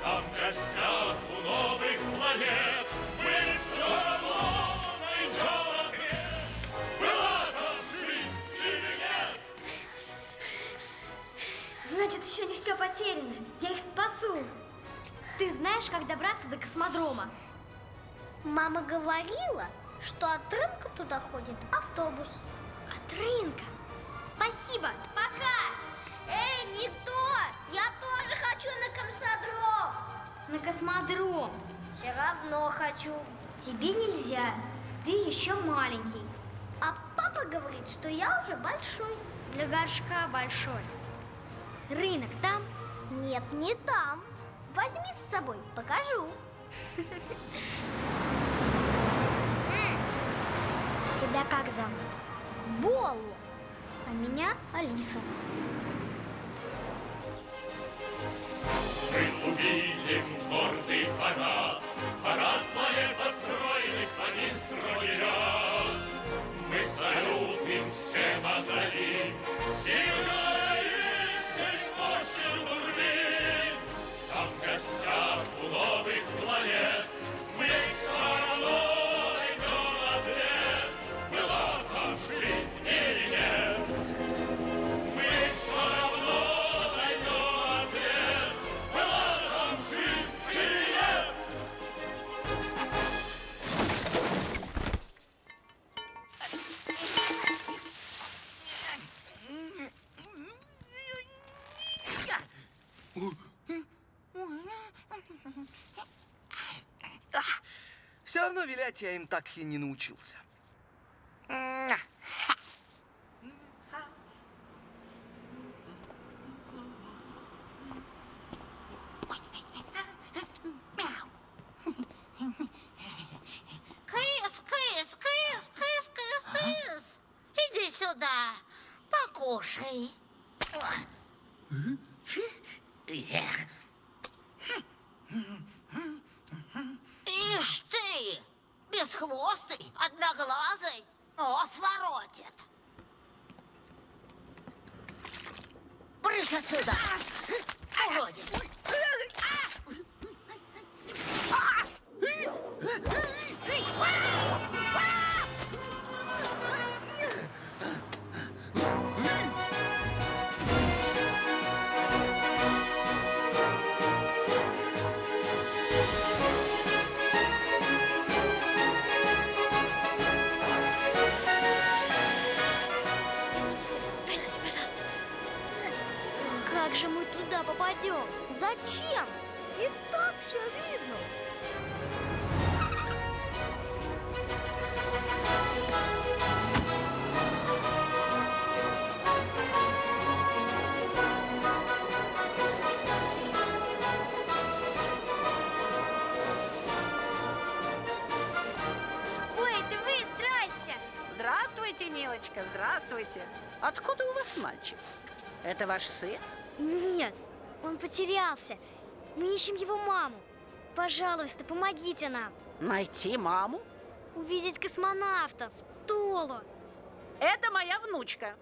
Там в гостях у новых планет мы все равно найдем ответ. Была там жизнь или нет? Значит, еще не все потеряно. Я их спасу. Ты знаешь, как добраться до космодрома? Мама говорила, что от рынка туда ходит автобус. От рынка? Спасибо. Пока. Эй, никто! Я тоже хочу на Комсодром. На космодром. Все равно хочу. Тебе нельзя. Ты еще маленький. А папа говорит, что я уже большой. Для горшка большой. Рынок там? Нет, не там. Возьми с собой, покажу. Тебя как зовут? Болла. А меня Алиса. Мы увидим гордый парад, парад планет, построенных в один стройный ряд. Мы салют им всем отдадим, силой и всей мощью турбин. Там в гостях у новых планет мы все равно найдем ответ. Была там жизнь или нет? Мы все Все равно вилять я им так и не научился. Кыс. Иди сюда, покушай. Ишь ты, бесхвостый, одноглазый, нос воротит. Брысь отсюда, уродец. Простите, пожалуйста. Как же мы туда попадем? Зачем? И так все видно. Ой, ты вы, здрасте! Здравствуйте, милочка, здравствуйте. Откуда у вас мальчик? Это ваш сын? Нет, он потерялся. Мы ищем его маму. Пожалуйста, помогите нам. Найти маму? Увидеть космонавтов, Толу. Это моя внучка.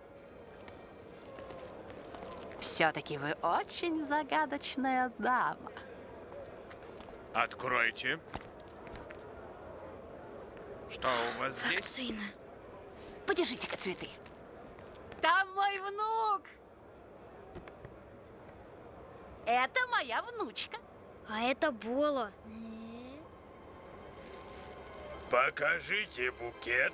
Все-таки вы очень загадочная дама. Откройте. Что у вас здесь? Вакцина. Подержите-ка цветы. Там мой внук. Это моя внучка. А это Боло. Покажите букет.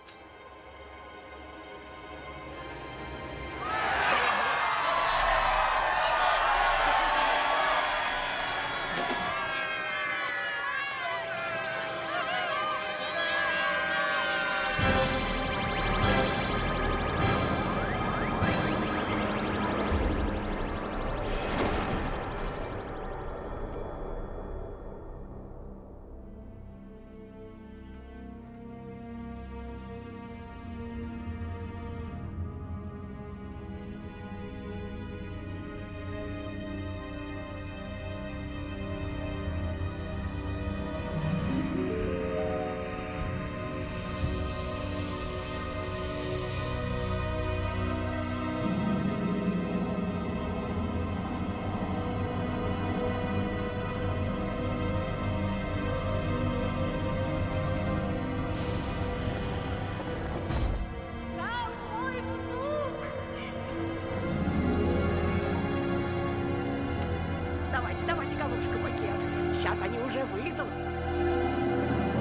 Давайте, голубушка, пакет. Сейчас они уже выйдут.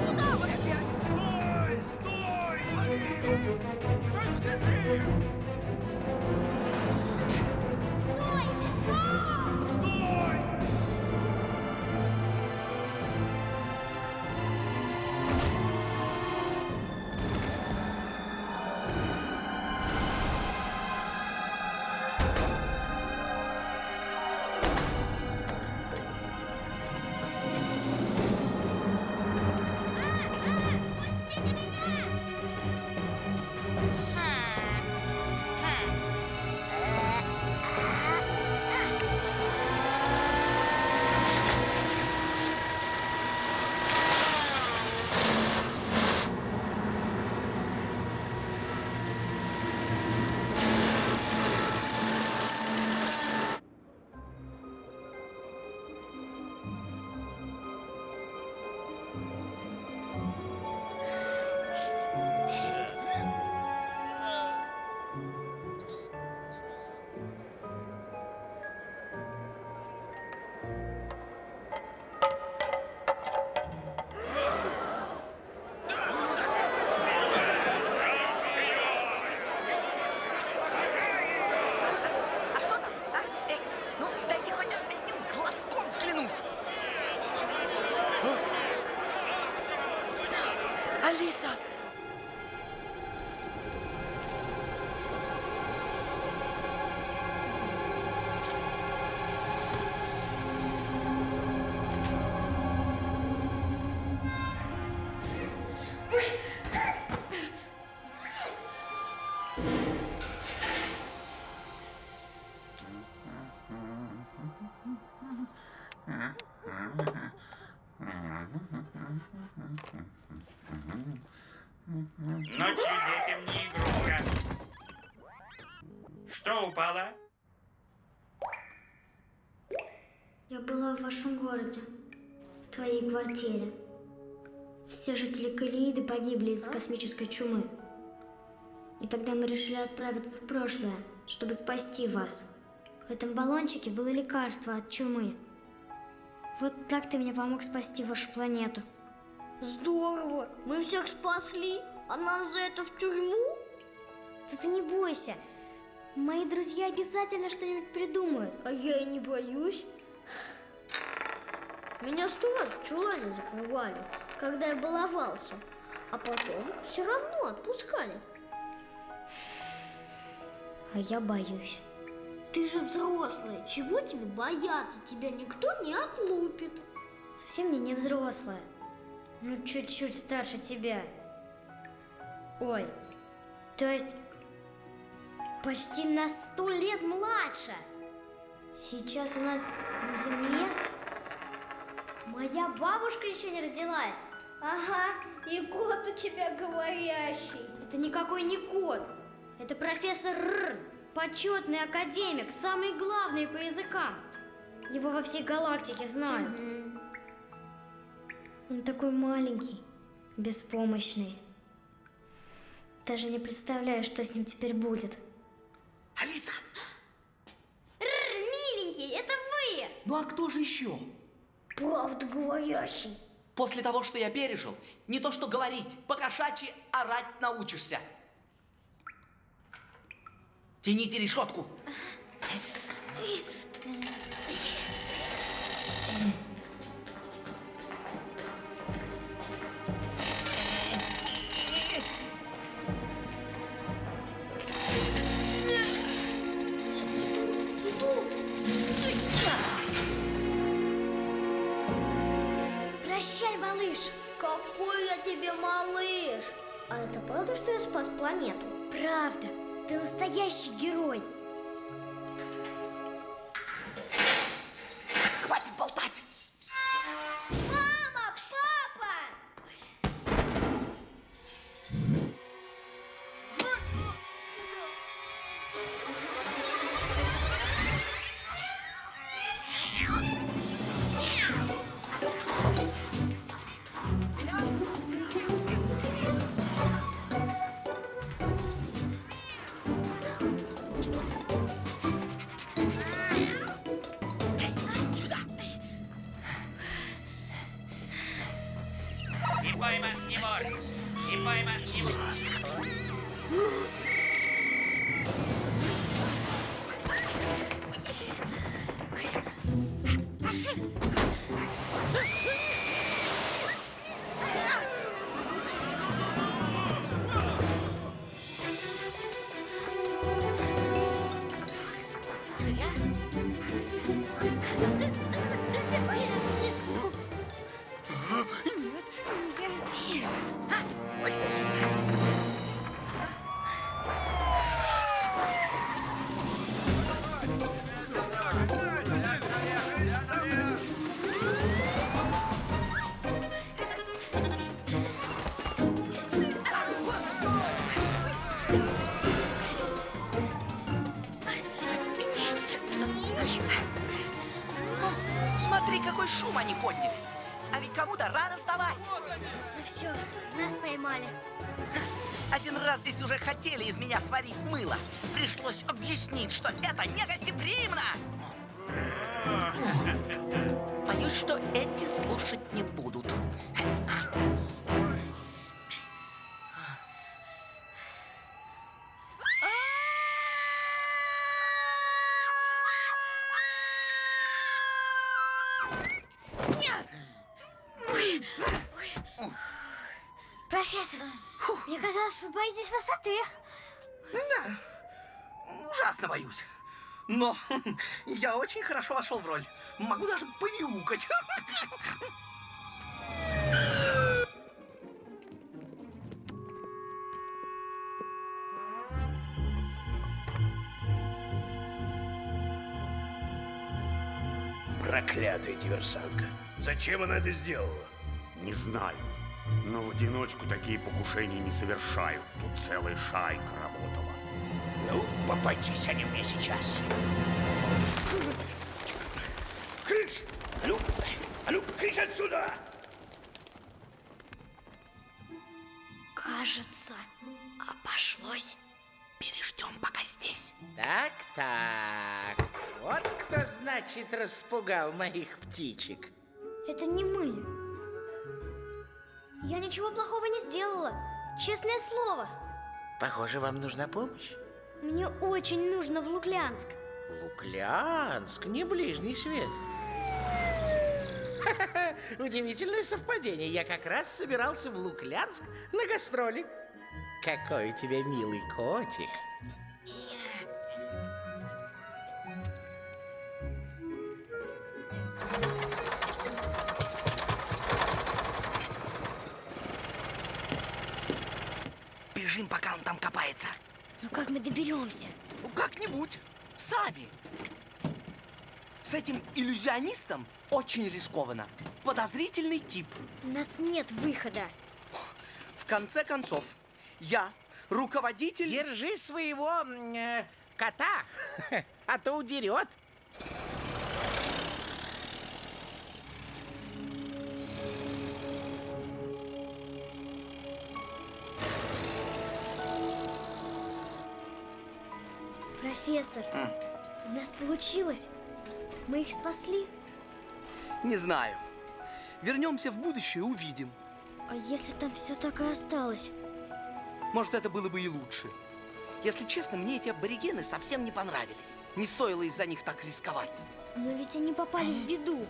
Куда вы опять? Алиса! Ночью детям не игрушка. Что упало? Я была в вашем городе, в твоей квартире. Все жители Калеиды погибли из-за космической чумы. И тогда мы решили отправиться в прошлое, чтобы спасти вас. В этом баллончике было лекарство от чумы. Вот так ты мне помог спасти вашу планету. Здорово! Мы всех спасли, а нас за это в тюрьму? Да ты не бойся. Мои друзья обязательно что-нибудь придумают. А я и не боюсь. Меня 100 раз в чулане закрывали, когда я баловался. А потом все равно отпускали. А я боюсь. Ты же взрослая, чего тебе бояться? Тебя никто не отлупит. Совсем мне не взрослая. Ну, чуть-чуть старше тебя. Ой, то есть почти на 100 лет младше. Сейчас у нас на Земле моя бабушка еще не родилась. Ага, и кот у тебя говорящий. Это никакой не кот. Это профессор Р, почетный академик, самый главный по языкам. Его во всей галактике знают. Он такой маленький, беспомощный. Даже не представляю, что с ним теперь будет. Алиса! Миленький, это вы! Ну а кто же еще? Правду говорящий. После того, что я пережил, не то что говорить, по-кошачьи орать научишься. Тяните решетку. Прощай, малыш. Какой я тебе малыш? А это правда, что я спас планету? Правда. Ты настоящий герой. Хватит болтать. Мама, папа! Не пойман, не вор. Не пойман, не вор. Смотри, какой шум они подняли. А ведь кому-то рано вставать. Ну все, нас поймали. Один раз здесь уже хотели из меня сварить мыло. Пришлось объяснить, что это не гостеприимно. Боюсь, что эти слушать не будут. Профессор, мне казалось, вы боитесь высоты. Да, ужасно боюсь. Но я очень хорошо вошел в роль. Могу даже помяукать. Проклятая диверсантка. Зачем она это сделала? Не знаю. Но в одиночку такие покушения не совершают. Тут целая шайка работала. Ну, попадись они мне сейчас. Кыш! А ну, кыш отсюда! Кажется, обошлось. Переждем пока здесь. Так. Вот кто, значит, распугал моих птичек. Это не мы. Я ничего плохого не сделала. Честное слово. Похоже, вам нужна помощь. Мне очень нужно в Луклянск. Луклянск, не ближний свет. Удивительное совпадение. Я как раз собирался в Луклянск на гастроли. Какой у тебя милый котик. Бежим, пока он там копается. Ну как мы доберемся? Ну, как-нибудь. Сами. С этим иллюзионистом очень рискованно. Подозрительный тип. У нас нет выхода. В конце концов, я руководитель... Держи своего кота, а то удерет. Профессор, у нас получилось. Мы их спасли. Не знаю. Вернемся в будущее, увидим. А если там все так и осталось? Может, это было бы и лучше. Если честно, мне эти аборигены совсем не понравились. Не стоило из-за них так рисковать. Но ведь они попали в беду.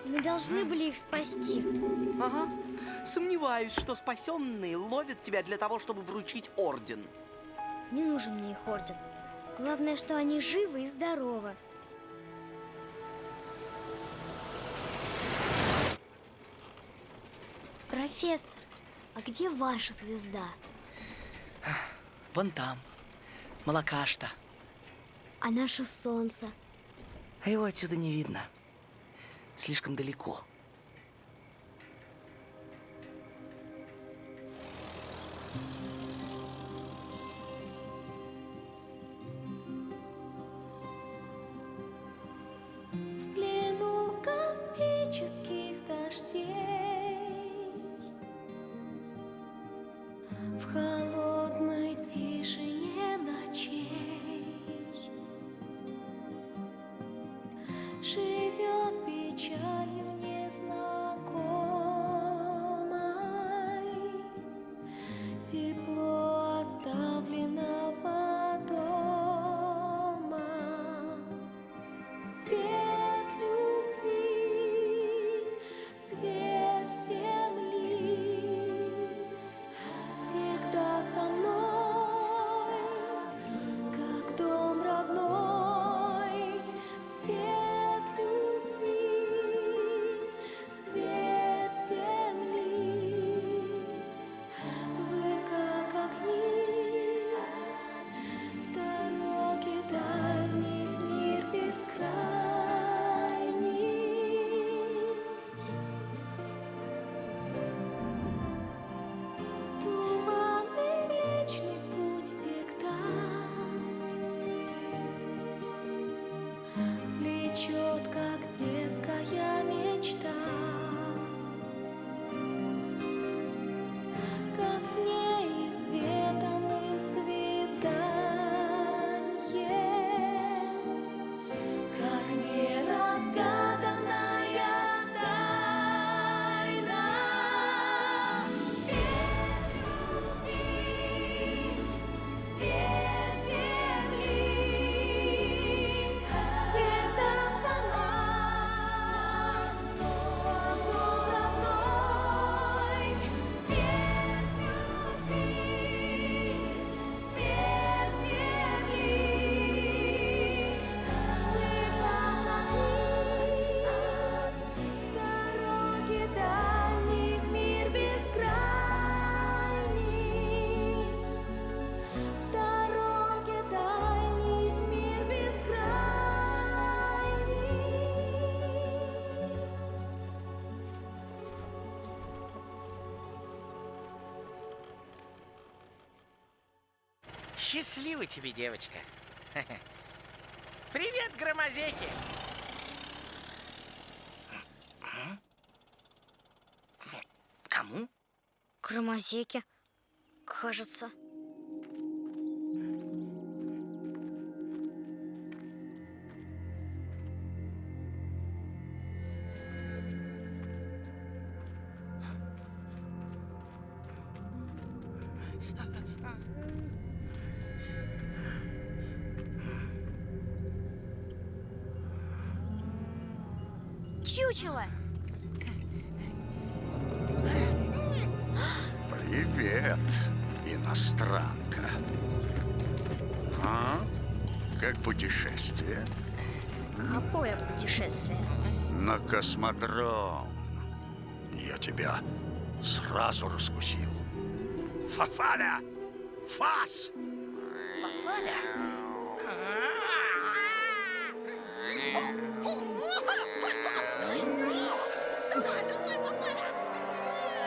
Мы должны были их спасти. Ага. Сомневаюсь, что спасенные ловят тебя для того, чтобы вручить орден. Не нужен мне их орден. Главное, что они живы и здоровы. Профессор, а где ваша звезда? Вон там. Молокашта. А наше солнце? А его отсюда не видно. Слишком далеко. В плену космических дождей, в холодной тишине ночей живет печалью незнакомой тепло оставленного дома. Свет любви, свет земли всегда со мной, как дом родной. Свет любви, свет земли, вы как огни в дороге дальний, в мир бескрайний. Туманный Млечный Путь всегда влечет, как детская мечта. Счастливо тебе, девочка. Привет, громозеки. Кому? Громозеки, кажется. Чучело! Привет, иностранка. А? Как путешествие? Какое путешествие? На космодром. Я тебя сразу раскусил. Фафаля! Фас! Фафаля?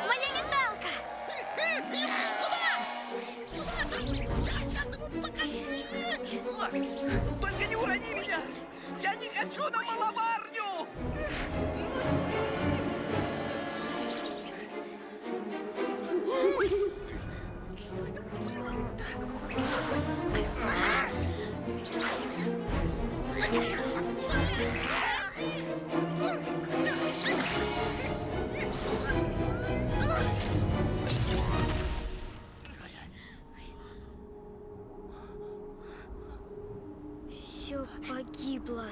Моя леталка! Только не урони меня! Я не хочу на маловарню! Все погибло.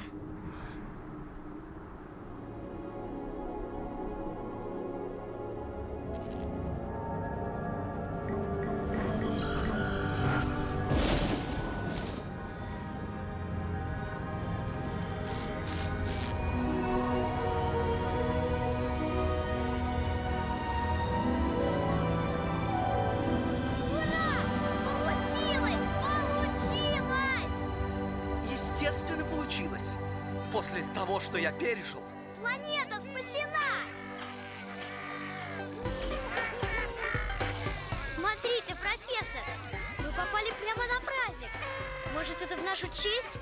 Естественно, получилось. После того, что я пережил. Планета спасена! Смотрите, профессор! Мы попали прямо на праздник. Может, это в нашу честь?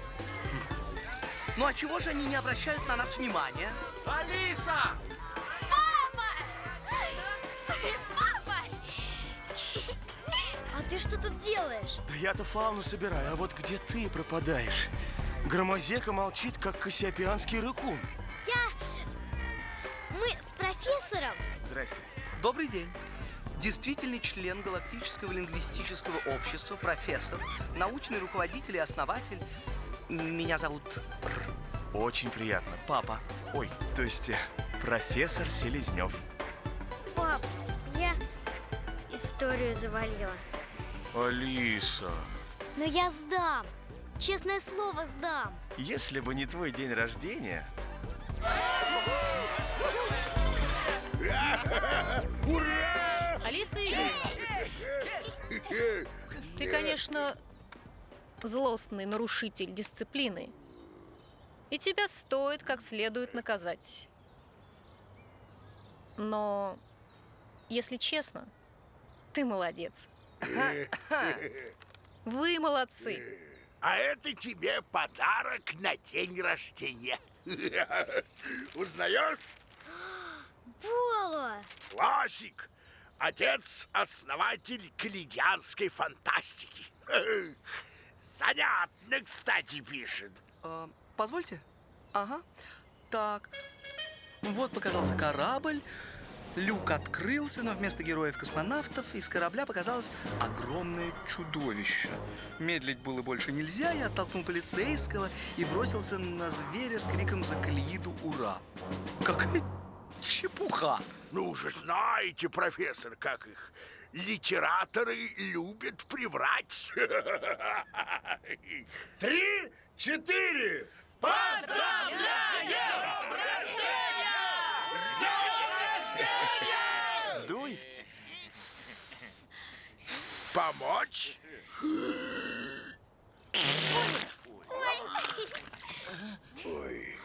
Ну а чего же они не обращают на нас внимания? Алиса! Папа! Папа! А ты что тут делаешь? Да я-то фауну собираю, а вот где ты пропадаешь? Громозека молчит, как кассиопианский рыкун. Мы с профессором. Здрасте. Добрый день. Действительный член Галактического лингвистического общества, профессор, научный руководитель и основатель. Меня зовут Очень приятно. Папа. Ой, то есть профессор Селезнев. Пап, я историю завалила. Алиса. Но я сдам. Честное слово, сдам. Если бы не твой день рождения... Ура! Алиса Игоревна, ты, конечно, злостный нарушитель дисциплины. И тебя стоит как следует наказать. Но, если честно, ты молодец. Вы молодцы. А это тебе подарок на день рождения. Узнаешь? Пола! Классик. Отец-основатель коллегианской фантастики. Занятно, кстати, пишет. Позвольте. Ага. Так. Вот показался корабль. Люк открылся, но вместо героев-космонавтов из корабля показалось огромное чудовище. Медлить было больше нельзя, я оттолкнул полицейского и бросился на зверя с криком «За Калииду, ура!». Какая чепуха! Ну, уже знаете, профессор, как их литераторы любят приврать. 3, 4. Поздравляем! Дуй. Помочь? Ой.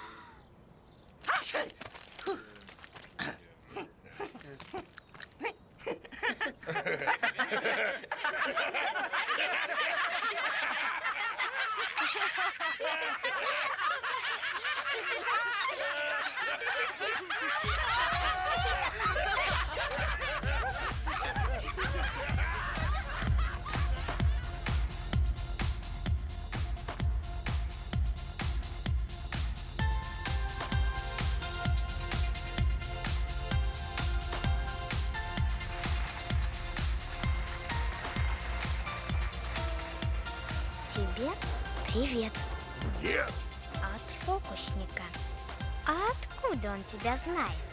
Тебе привет. Где? От фокусника. А откуда он тебя знает?